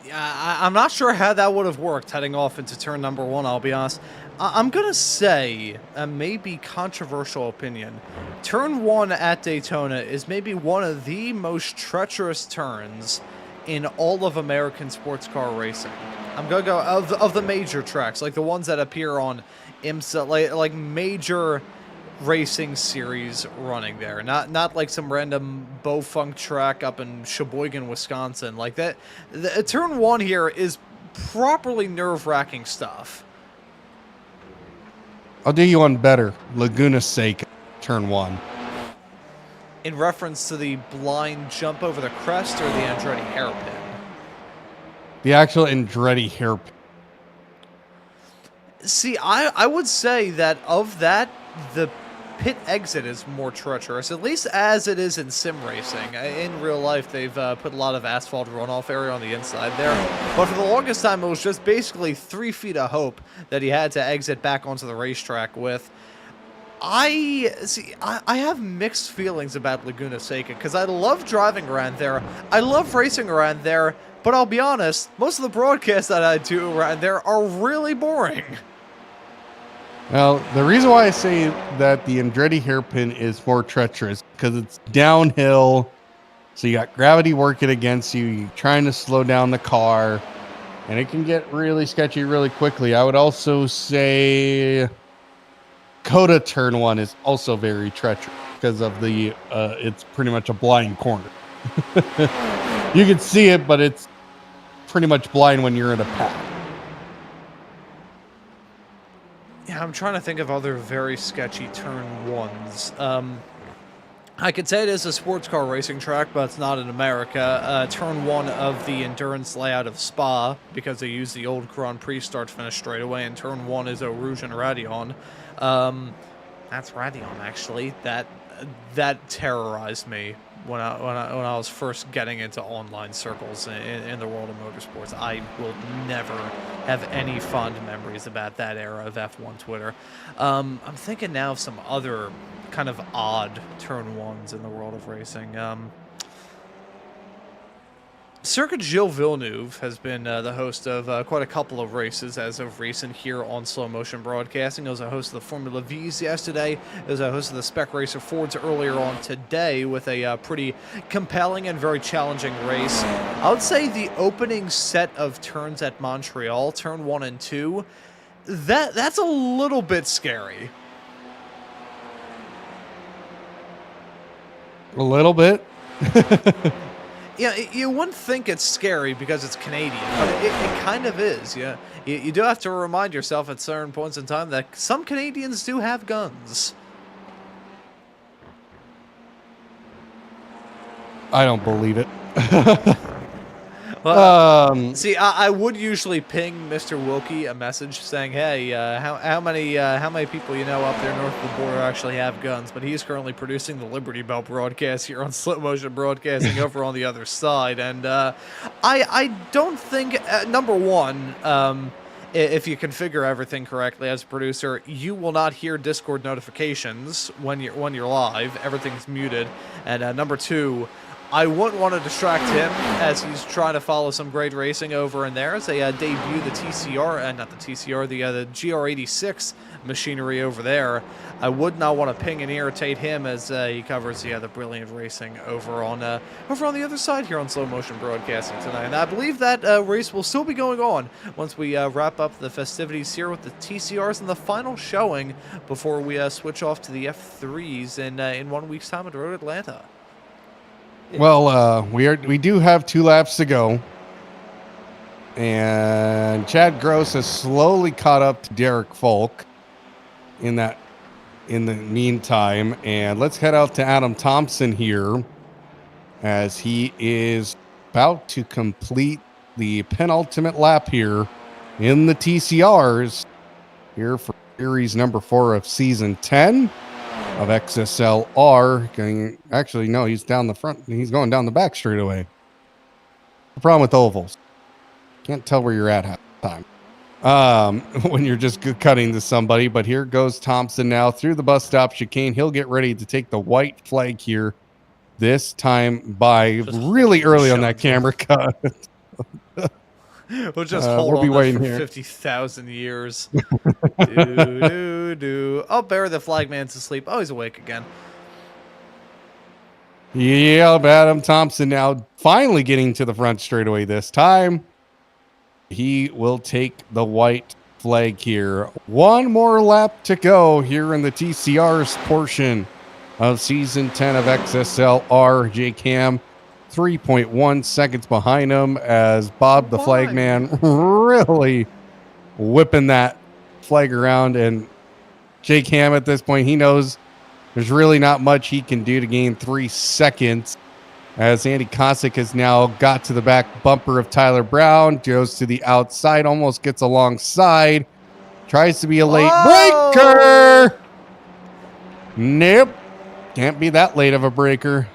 Yeah, I'm not sure how that would have worked heading off into turn number 1, I'll be honest. I'm going to say, a maybe controversial opinion, turn 1 at Daytona is maybe one of the most treacherous turns in all of American sports car racing. I'm going to go, of the major tracks, like the ones that appear on IMSA, like major racing series running there. Not like some random Beaufunk track up in Sheboygan, Wisconsin. Like that, turn 1 here is properly nerve-wracking stuff. I'll do you one better. Laguna Seca, turn 1. In reference to the blind jump over the crest or the Andretti hairpin? The actual Andretti hairpin. See, I would say that of that, the pit exit is more treacherous, at least as it is in sim racing. In real life, they've put a lot of asphalt runoff area on the inside there, but for the longest time, it was just basically 3 feet of hope that he had to exit back onto the racetrack with. I have mixed feelings about Laguna Seca, because I love driving around there, I love racing around there, but I'll be honest, most of the broadcasts that I do around there are really boring. Well, the reason why I say that the Andretti hairpin is more treacherous because it's downhill, so you got gravity working against you, you're trying to slow down the car, and it can get really sketchy really quickly. I would also say Coda turn 1 is also very treacherous because of the, it's pretty much a blind corner. You can see it, but it's pretty much blind when you're in a path. Yeah, I'm trying to think of other very sketchy turn 1s. I could say it is a sports car racing track, but it's not in America. Turn 1 of the endurance layout of Spa, because they use the old Grand Prix start-finish straightaway, and Turn 1 is Eau Rouge and Radion. That's Radion, actually. That terrorized me when I was first getting into online circles in the world of motorsports. I will never have any fond memories about that era of F1 Twitter. I'm thinking now of some other kind of odd turn ones in the world of racing. Circuit Gilles Villeneuve has been the host of quite a couple of races as of recent here on Slow Motion Broadcasting. He was a host of the Formula V's yesterday. He was a host of the Spec Racer Fords earlier on today with a pretty compelling and very challenging race. I would say the opening set of turns at Montreal, turn 1 and 2, that's a little bit scary. A little bit. Yeah, you wouldn't think it's scary because it's Canadian, but it kind of is. Yeah, you do have to remind yourself at certain points in time that some Canadians do have guns. I don't believe it. Well, see, I would usually ping Mr. Wilkie a message saying, "Hey, how many people you know up there north of the border actually have guns?" But he's currently producing the Liberty Bell broadcast here on Slow Motion Broadcasting over on the other side, and I don't think number one. If you configure everything correctly as a producer, you will not hear Discord notifications when you're live. Everything's muted, and number two, I wouldn't want to distract him as he's trying to follow some great racing over in there as they debut the TCR, not the TCR, the GR86 machinery over there. I would not want to ping and irritate him as he covers the brilliant racing over on the other side here on Slow Motion Broadcasting tonight. And I believe that race will still be going on once we wrap up the festivities here with the TCRs and the final showing before we switch off to the F3s in 1 week's time at Road Atlanta. Well, we do have 2 laps to go, and Chad Gross has slowly caught up to Derek Folk in the meantime. And let's head out to Adam Thomsen here as he is about to complete the penultimate lap here in the TCRs here for series number 4 of season 10 of XSLR. Actually, no, he's down the front. He's going down the back straight away. The problem with ovals, can't tell where you're at half the time when you're just cutting to somebody. But here goes Thomsen now through the bus stop chicane. He'll get ready to take the white flag here, this time by really early on that camera cut. We'll just hold on waiting for here 50,000 years. Oh, Barry the Flagman's asleep. Oh, he's awake again. Yeah, Adam Thomsen now finally getting to the front straightaway this time. He will take the white flag here. 1 more lap to go here in the TCR's portion of season 10 of XSLR. J-Cam 3.1 seconds behind him as Bob the Flagman really whipping that flag around. And Jake Ham at this point, he knows there's really not much he can do to gain 3 seconds as Andy Kosick has now got to the back bumper of Tyler Brown, goes to the outside, almost gets alongside, tries to be a late breaker. Nope, can't be that late of a breaker.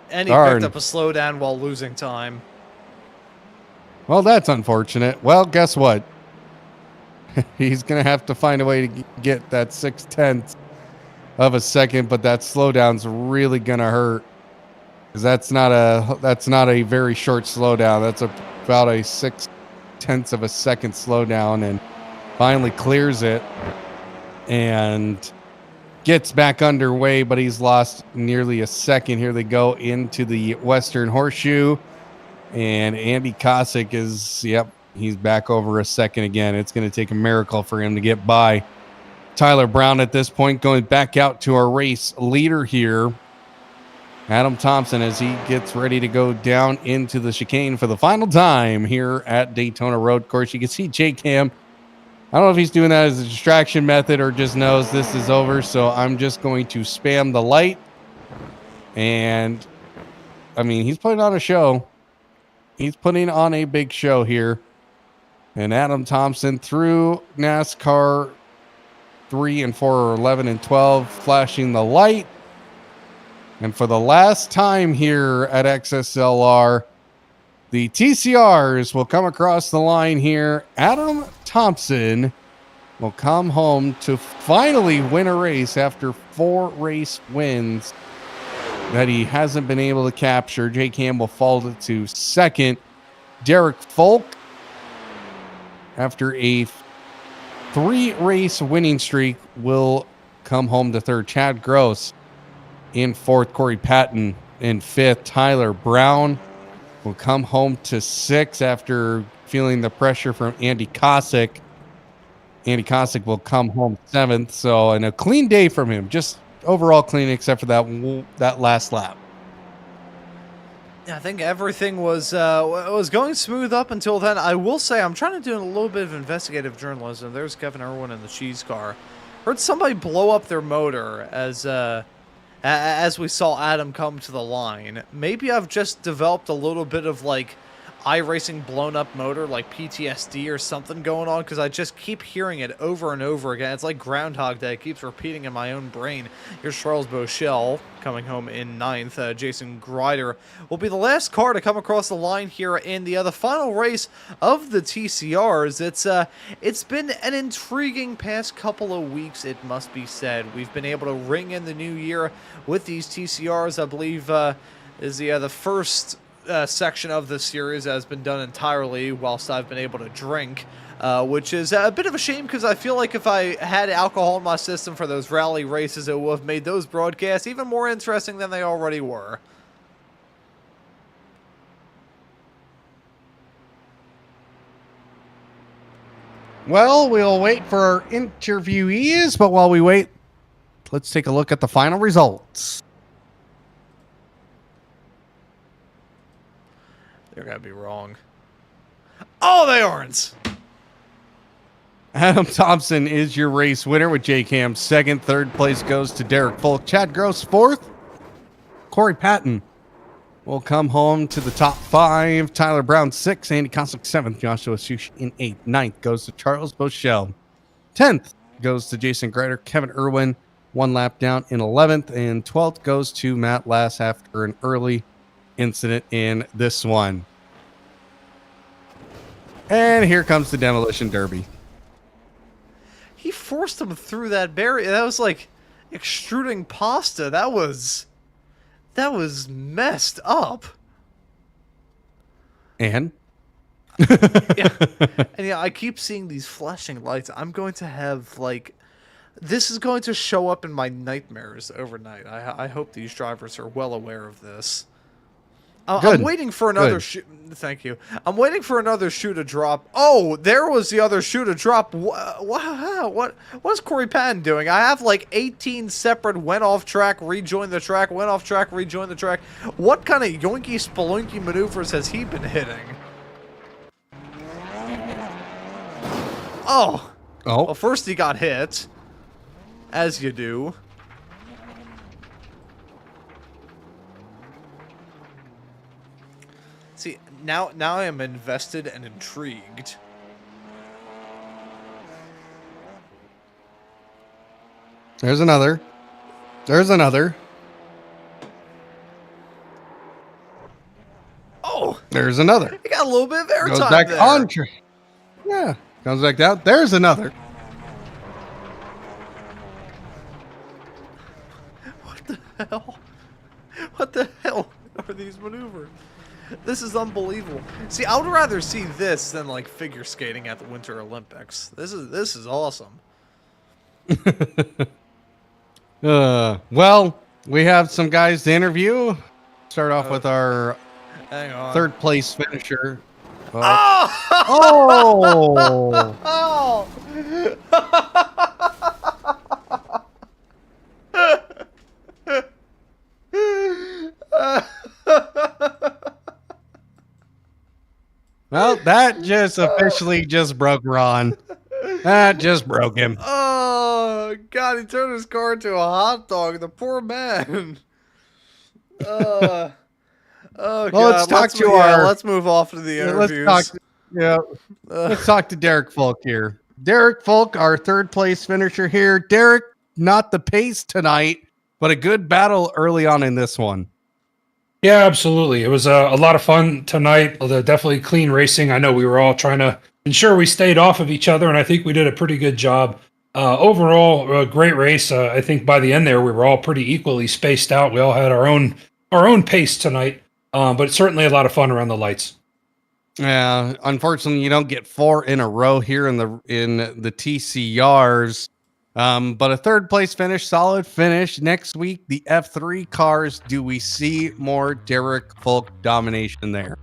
And he picked up a slowdown while losing time. Well, that's unfortunate. Well, guess what? He's going to have to find a way to get that 0.6 of a second, but that slowdown's really going to hurt. Because that's not a very short slowdown. That's about a 0.6 of a second slowdown, and finally clears it and gets back underway, but he's lost nearly a second. Here they go into the Western Horseshoe, and Andy Kosick is, he's back over a second again. It's going to take a miracle for him to get by Tyler Brown at this point. Going back out to our race leader here, Adam Thomsen, as he gets ready to go down into the chicane for the final time here at Daytona Road Course. You can see Jake Ham. I don't know if he's doing that as a distraction method or just knows this is over, so I'm just going to spam the light. And, I mean, he's putting on a show. He's putting on a big show here. And Adam Thomsen through NASCAR 3 and 4 or 11 and 12, flashing the light. And for the last time here at XSLR, the TCRs will come across the line here. Adam Thomsen will come home to finally win a race after 4 race wins that he hasn't been able to capture. Jake Campbell folded to second. Derek Folk, after a 3 race winning streak, will come home to third. Chad Gross in fourth. Corey Patton in fifth. Tyler Brown will come home to sixth after feeling the pressure from Andy Kosick. Andy Kosick will come home seventh. So, and a clean day from him. Just overall clean, except for that last lap. Yeah, I think everything was going smooth up until then. I will say I'm trying to do a little bit of investigative journalism. There's Kevin Irwin in the cheese car. Heard somebody blow up their motor as we saw Adam come to the line. Maybe I've just developed a little bit of like iRacing blown up motor, like PTSD or something going on, because I just keep hearing it over and over again. It's like Groundhog Day. It keeps repeating in my own brain. Here's Charles Beauchel coming home in ninth. Jason Grider will be the last car to come across the line here in the final race of the TCRs. It's been an intriguing past couple of weeks, it must be said. We've been able to ring in the new year with these TCRs. I believe is the first section of the series has been done entirely whilst I've been able to drink, which is a bit of a shame because I feel like if I had alcohol in my system for those rally races, it would have made those broadcasts even more interesting than they already were. Well, we'll wait for our interviewees, but while we wait, let's take a look at the final results. They're gonna be wrong. Oh, they aren't. Adam Thomsen is your race winner with J-Cam second. Third place goes to Derek Folk. Chad Gross fourth. Corey Patton will come home to the top 5. Tyler Brown sixth. Andy Kosick seventh. Joshua Sush in eighth. Ninth goes to Charles Beauchel. 10th goes to Jason Grider. Kevin Irwin 1 lap down in 11th. And 12th goes to Matt Lass after an early incident in this one. And here comes the Demolition Derby. He forced him through that barrier. That was like extruding pasta. That was messed up. And Yeah. And yeah, I keep seeing these flashing lights. I'm going to have like this is going to show up in my nightmares overnight. I hope these drivers are well aware of this. I'm waiting for another shoe. Thank you. I'm waiting for another shoe to drop. Oh, there was the other shoe to drop. What's Corey Patton doing? I have like 18 separate went off track, rejoin the track, went off track, rejoin the track. What kind of yoinky spelunky maneuvers has he been hitting? Oh. Well, first he got hit, as you do. See, now I am invested and intrigued. There's another. There's another. Oh! There's another. He got a little bit of airtime Goes back there. on track. Yeah. Comes back down. There's another. What the hell? What the hell are these maneuvers? This is unbelievable. See, I would rather see this than like figure skating at the Winter Olympics. This is awesome. Well, we have some guys to interview. Start off with our Hang on. third place finisher. Oh! Oh! Well, that just officially just broke Ron. That just broke him. Oh, God, he turned his car into a hot dog. The poor man. Oh Well, God. let's talk to our. Let's move off to the Let's interviews. talk. Yeah, let's talk to Derek Folk here. Derek Folk, our third place finisher here. Derek, not the pace tonight, but a good battle early on in this one. Yeah, absolutely. It was a lot of fun tonight. Definitely clean racing. I know we were all trying to ensure we stayed off of each other, and I think we did a pretty good job. Overall, a great race. I think by the end there, we were all pretty equally spaced out. We all had our own pace tonight, but certainly a lot of fun around the lights. Yeah, unfortunately, you don't get 4 in a row here in the TCRs. But a third place finish, solid finish. Next week, the F3 cars. Do we see more Derek Folk domination there?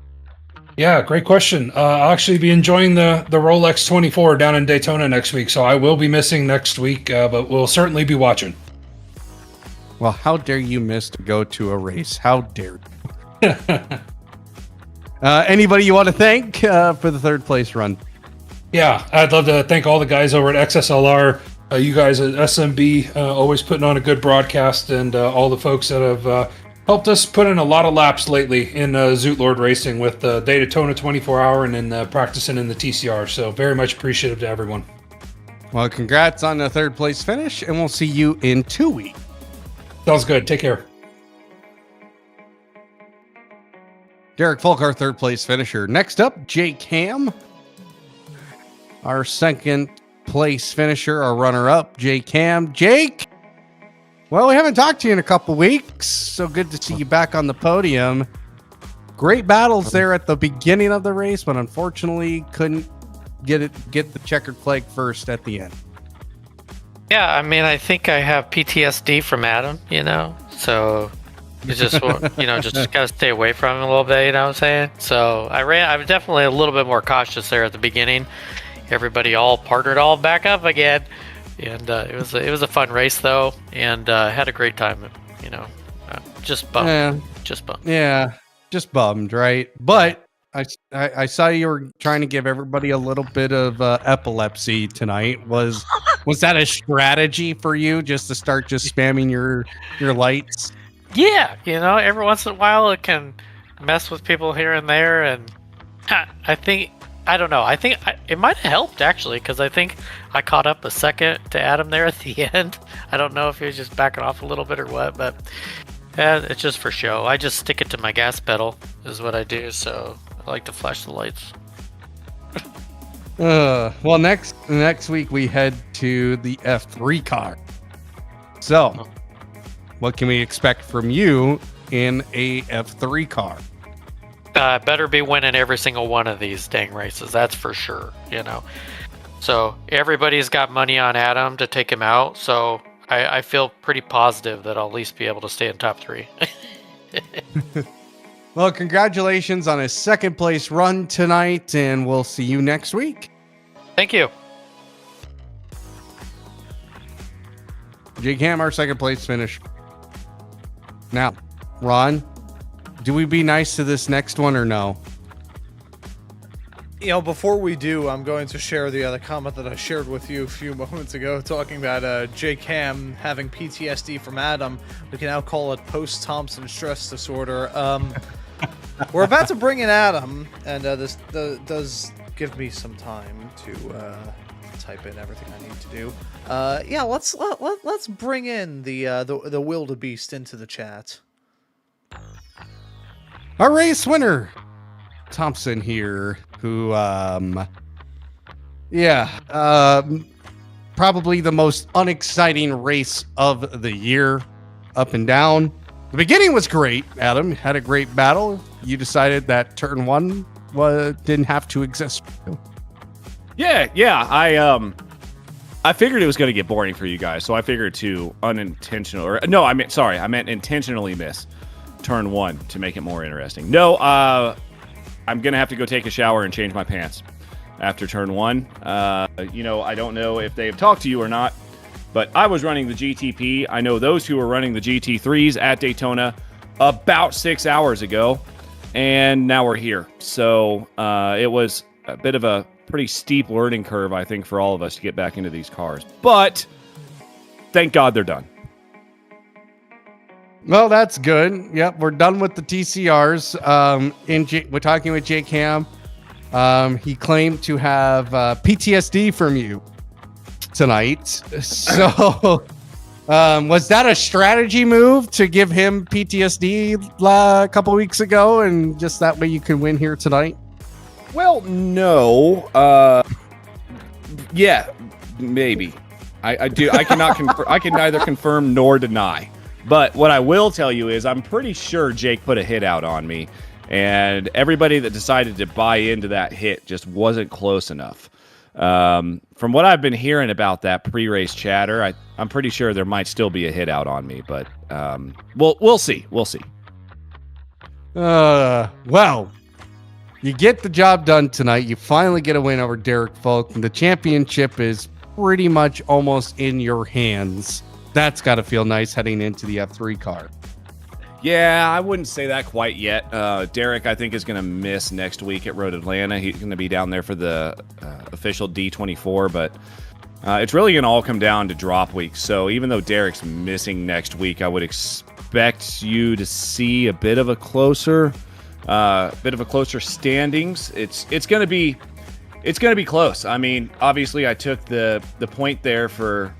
Yeah, great question. I'll actually be enjoying the Rolex 24 down in Daytona next week, so I will be missing next week, but we'll certainly be watching. Well, how dare you miss to go to a race? How dare you? Anybody you want to thank for the third place run? Yeah, I'd love to thank all the guys over at XSLR. You guys at SMB always putting on a good broadcast, and all the folks that have helped us put in a lot of laps lately in Zoot Lord racing with the Daytona 24-hour and then practicing in the TCR. So very much appreciative to everyone. Well, congrats on the third place finish, and we'll see you in 2 weeks. Sounds good. Take care. Derek Folk, our third place finisher. Next up, Jake Ham, our second place finisher, our runner up, Jake Ham. Jake, well, we haven't talked to you in a couple weeks, so good to see you back on the podium. Great battles there at the beginning of the race, but unfortunately couldn't get the checkered flag first at the end. Yeah, I mean, I think I have PTSD from Adam, so you just, just gotta stay away from him a little bit, you know what I'm saying? So I was definitely a little bit more cautious there at the beginning. Everybody all partnered all back up again, and it was a fun race though, and had a great time, just bummed. Yeah, just bummed, right? But I saw you were trying to give everybody a little bit of epilepsy tonight. Was that a strategy for you, just to start just spamming your lights? Yeah, every once in a while it can mess with people here and there, and I don't know. I think it might have helped actually, because I think I caught up a second to Adam there at the end. I don't know if he was just backing off a little bit or what, but it's just for show. I just stick it to my gas pedal is what I do, so I like to flash the lights. Well, next week we head to the F3 car. So, what can we expect from you in a F3 car? Better be winning every single one of these dang races, that's for sure, So everybody's got money on Adam to take him out, so I feel pretty positive that I'll at least be able to stay in top 3. Well, congratulations on his second place run tonight, and we'll see you next week. Thank you. Jake Ham, our second place finish. Now, Ron, do we be nice to this next one or no? Before we do, I'm going to share the other comment that I shared with you a few moments ago, talking about Jake Ham having PTSD from Adam. We can now call it post-Thomsen stress disorder. We're about to bring in Adam, and this does give me some time to type in everything I need to do. Yeah, let's bring in the wildebeest into the chat. Our race winner, Thomsen here, who, probably the most unexciting race of the year, up and down. The beginning was great. Adam had a great battle. You decided that turn 1 didn't have to exist. Yeah. I figured it was going to get boring for you guys, so I figured to I meant intentionally miss turn 1 to make it more interesting. No, I'm going to have to go take a shower and change my pants after turn 1. I don't know if they've talked to you or not, but I was running the GTP. I know those who were running the GT3s at Daytona about 6 hours ago, and now we're here. So it was a bit of a pretty steep learning curve, I think, for all of us to get back into these cars. But thank God they're done. Well, that's good. Yep, we're done with the TCRs. We're talking with Jake Ham. He claimed to have PTSD from you tonight. So, was that a strategy move to give him PTSD a couple weeks ago, and just that way you can win here tonight? Well, no. Yeah, maybe. I do. I cannot. I can neither confirm nor deny. But what I will tell you is I'm pretty sure Jake put a hit out on me, and everybody that decided to buy into that hit just wasn't close enough. From what I've been hearing about that pre-race chatter, I'm pretty sure there might still be a hit out on me, but we'll see. We'll see. Well, you get the job done tonight. You finally get a win over Derek Folk, and the championship is pretty much almost in your hands. That's got to feel nice heading into the F3 car. Yeah, I wouldn't say that quite yet. Derek, I think, is going to miss next week at Road Atlanta. He's going to be down there for the official D24, but it's really going to all come down to drop week. So even though Derek's missing next week, I would expect you to see a bit of a closer standings. It's going to be close. I mean, obviously, I took the point there for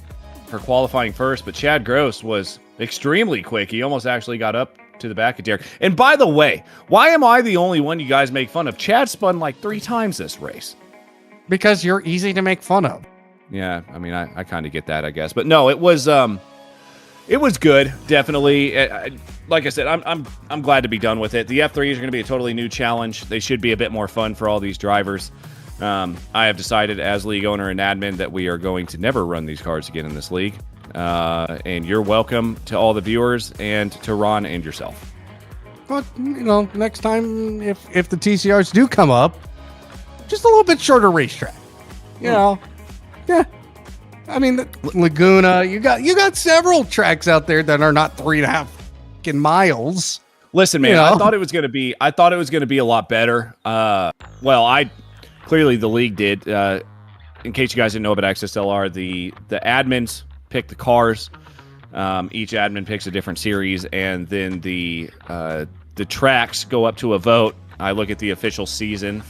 qualifying first, but Chad Gross was extremely quick. He almost actually got up to the back of Derek. And by the way, why am I the only one you guys make fun of? Chad spun like 3 times this race. Because you're easy to make fun of. Yeah, I mean, I kind of get that, I guess. But no, it was good, definitely. Like I said, I'm glad to be done with it. The F3s are going to be a totally new challenge. They should be a bit more fun for all these drivers. I have decided as league owner and admin that we are going to never run these cars again in this league. And you're welcome to all the viewers and to Ron and yourself. But, next time, if the TCRs do come up, just a little bit shorter racetrack. Yeah. I mean, Laguna, you got several tracks out there that are not 3.5 miles. Listen, man, I thought it was going to be a lot better. Clearly the league did. In case you guys didn't know about XSLR, the admins pick the cars. Each admin picks a different series, and then the tracks go up to a vote. I look at the official season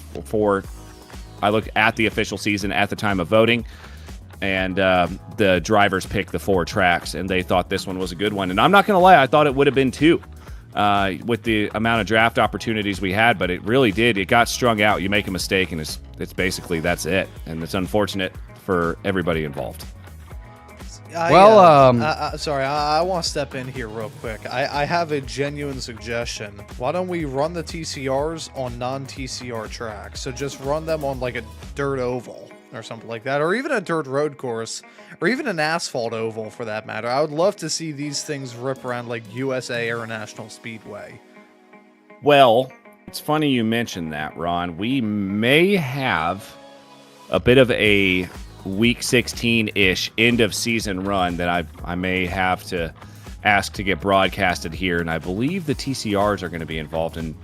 at the time of voting, and the drivers pick the 4 tracks, and they thought this one was a good one. And I'm not going to lie, I thought it would have been 2. With the amount of draft opportunities we had, but it really did. It got strung out. You make a mistake, and it's basically that's it, and it's unfortunate for everybody involved. Sorry, I want to step in here real quick. I have a genuine suggestion. Why don't we run the TCRs on non-TCR tracks? So just run them on like a dirt oval or something like that, or even a dirt road course, or even an asphalt oval for that matter. I would love to see these things rip around like USA International Speedway. Well, it's funny you mentioned that, Ron. We may have a bit of a week 16-ish end of season run that I may have to ask to get broadcasted here, and I believe the TCRs are going to be involved in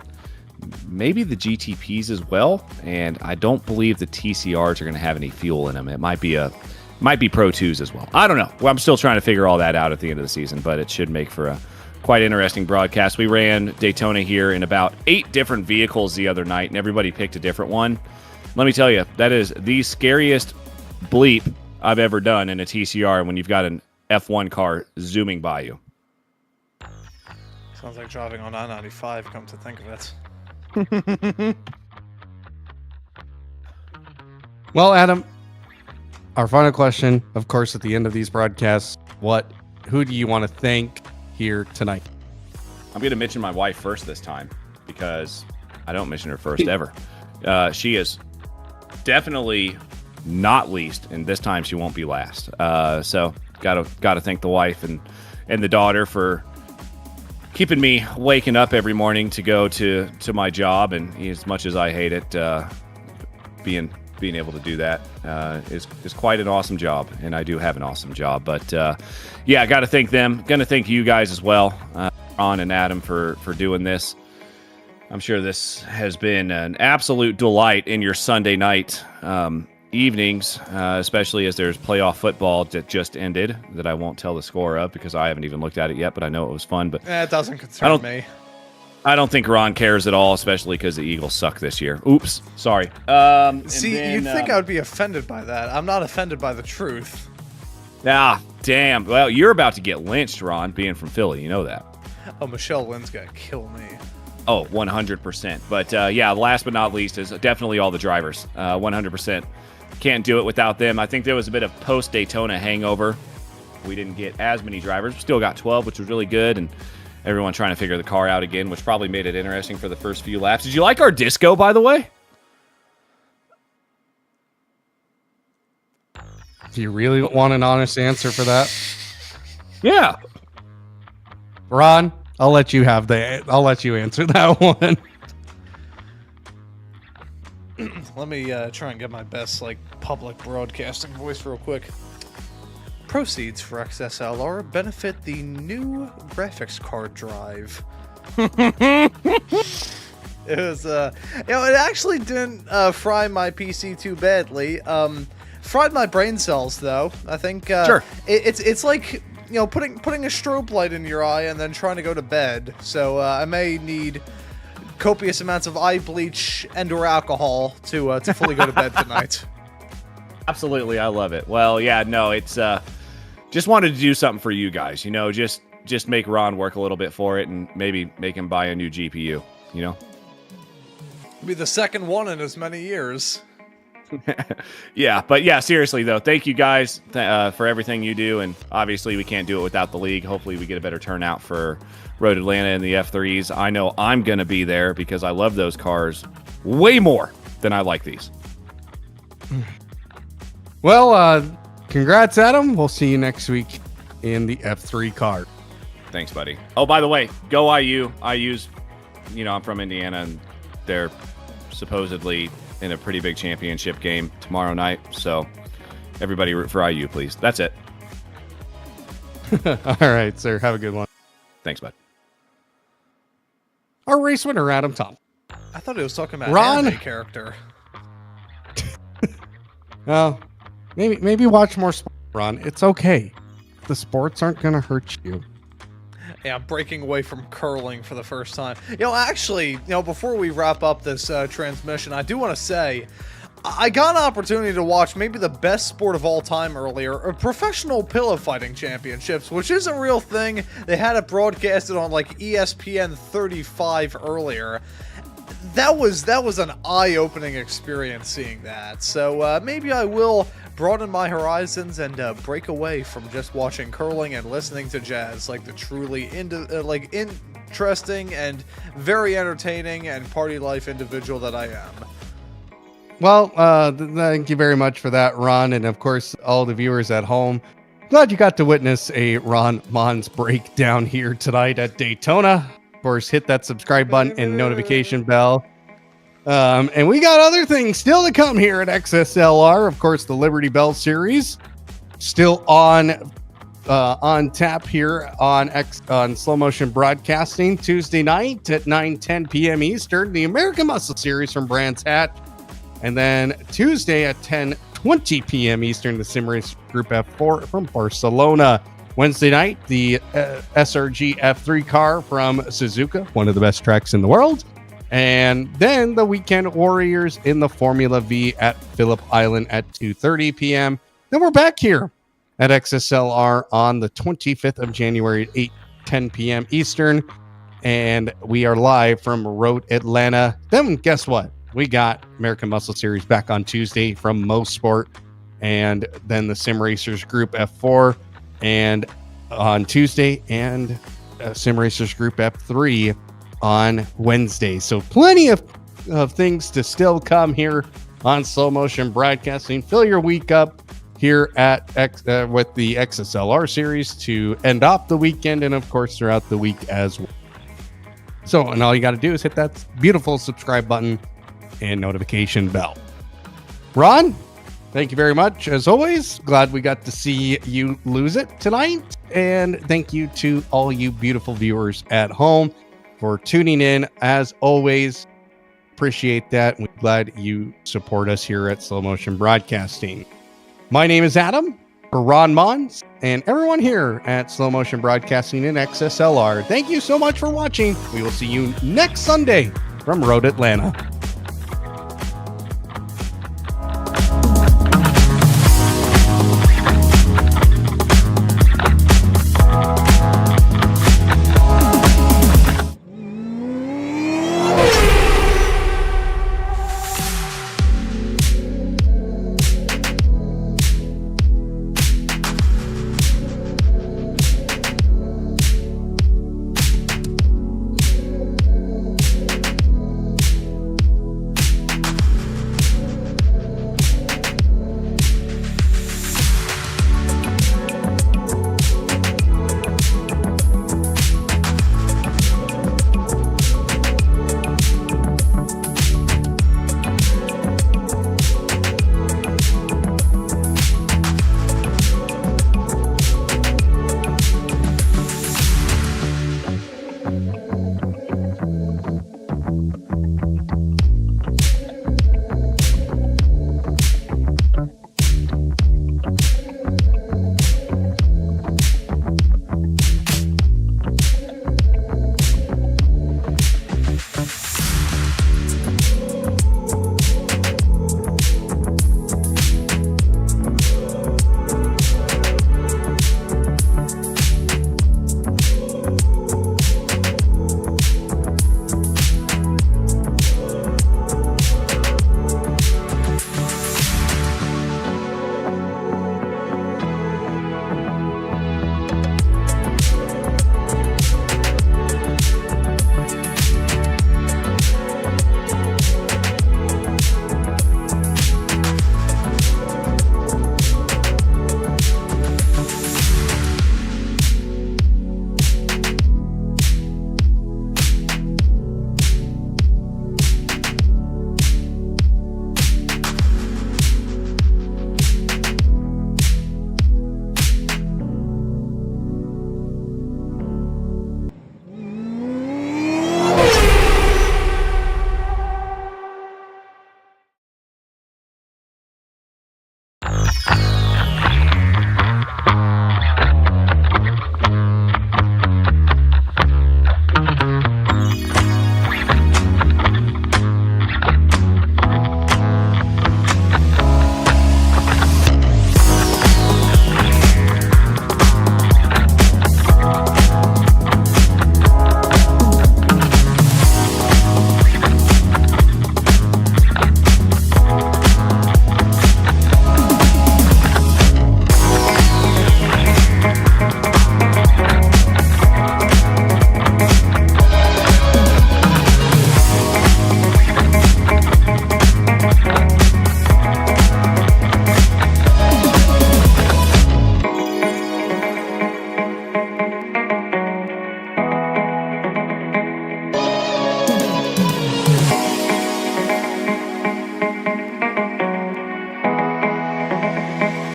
maybe the GTPs as well, and I don't believe the TCRs are going to have any fuel in them. It might be Pro 2s as well. I don't know. Well, I'm still trying to figure all that out at the end of the season, but it should make for a quite interesting broadcast. We ran Daytona here in about 8 different vehicles the other night, and everybody picked a different one. Let me tell you, that is the scariest bleep I've ever done in a TCR when you've got an F1 car zooming by you. Sounds like driving on I-95, come to think of it. Well, Adam, our final question, of course, at the end of these broadcasts, who do you want to thank here tonight? I'm going to mention my wife first this time because I don't mention her first ever. She is definitely not least, and this time she won't be last. So gotta thank the wife and the daughter for keeping me waking up every morning to go to my job, and as much as I hate it, being able to do that is quite an awesome job, and I do have an awesome job. But yeah, I got to thank them. Going to thank you guys as well, Ron and Adam, for doing this. I'm sure this has been an absolute delight in your Sunday night. evenings, especially as there's playoff football that just ended that I won't tell the score of because I haven't even looked at it yet, but I know it was fun. But it doesn't concern me. I don't think Ron cares at all, especially because the Eagles suck this year. Oops, sorry. See, you'd think I would be offended by that. I'm not offended by the truth. Ah, damn. Well, you're about to get lynched, Ron, being from Philly. You know that. Oh, Michelle Lynn's gonna kill me. Oh, 100%. But yeah, last but not least is definitely all the drivers. 100%. Can't do it without them. I think there was a bit of post-Daytona hangover. We didn't get as many drivers. We still got 12, which was really good. And everyone trying to figure the car out again, which probably made it interesting for the first few laps. Did you like our disco, by the way? Do you really want an honest answer for that? Yeah. Ron, I'll let you answer that one. Let me try and get my best public broadcasting voice real quick. Proceeds for XSLR benefit the new graphics card drive. It was it actually didn't fry my PC too badly. Fried my brain cells though. I think sure. It's like putting a strobe light in your eye and then trying to go to bed. So I may need copious amounts of eye bleach and/or alcohol to fully go to bed tonight. Absolutely, I love it. Well, yeah, no, it's just wanted to do something for you guys. Just make Ron work a little bit for it and maybe make him buy a new GPU. Be the second one in as many years. Yeah, but yeah, seriously though, thank you guys for everything you do, and obviously we can't do it without the league. Hopefully we get a better turnout for Road Atlanta and the F3s. I know I'm gonna be there because I love those cars way more than I like these. Well, congrats, Adam. We'll see you next week in the F3 car. Thanks, buddy. Oh, by the way, go IU. IU's, I'm from Indiana, and they're supposedly in a pretty big championship game tomorrow night. So everybody root for IU, please. That's it. All right, sir. Have a good one. Thanks, bud. Our race winner, Adam Thomsen. I thought he was talking about Ron. anime character. Well, maybe watch more sport, Ron. It's okay. The sports aren't going to hurt you. Yeah, I'm breaking away from curling for the first time. Actually, before we wrap up this transmission, I do want to say, I got an opportunity to watch maybe the best sport of all time earlier, professional pillow fighting championships, which is a real thing. They had it broadcasted on ESPN 35 earlier. That was an eye-opening experience seeing that. So maybe I will broaden my horizons and break away from just watching curling and listening to jazz, like the truly interesting and very entertaining and party life individual that I am. Well, thank you very much for that, Ron, and of course, all the viewers at home. Glad you got to witness a Ron Maunz breakdown here tonight at Daytona. Of course, hit that subscribe button and notification bell. And we got other things still to come here at XSLR. Of course, the Liberty Bell series still on tap here on Slow Motion Broadcasting Tuesday night at 9:10 p.m. Eastern. The American Muscle Series from Brands Hatch. And then Tuesday at 10:20 p.m. Eastern, the Sim Race Group F4 from Barcelona. Wednesday night, the SRG F3 car from Suzuka, one of the best tracks in the world. And then the Weekend Warriors in the Formula V at Phillip Island at 2:30 p.m. Then we're back here at XSLR on the 25th of January at 8:10 p.m. Eastern. And we are live from Road Atlanta. Then guess what? We got American Muscle Series back on Tuesday from Mosport, and then the Sim Racers Group F4 and on Tuesday, and Sim Racers Group F3 on Wednesday. So plenty of things to still come here on Slow Motion Broadcasting. Fill your week up here at with the XSLR series to end off the weekend, and of course throughout the week as well. So, and all you got to do is hit that beautiful subscribe button and notification bell. Ron, thank you very much. As always, glad we got to see you lose it tonight. And thank you to all you beautiful viewers at home for tuning in. As always, appreciate that. We're glad you support us here at Slow Motion Broadcasting. My name is Adam, for Ron Maunz, and everyone here at Slow Motion Broadcasting and XSLR. Thank you so much for watching. We will see you next Sunday from Road Atlanta.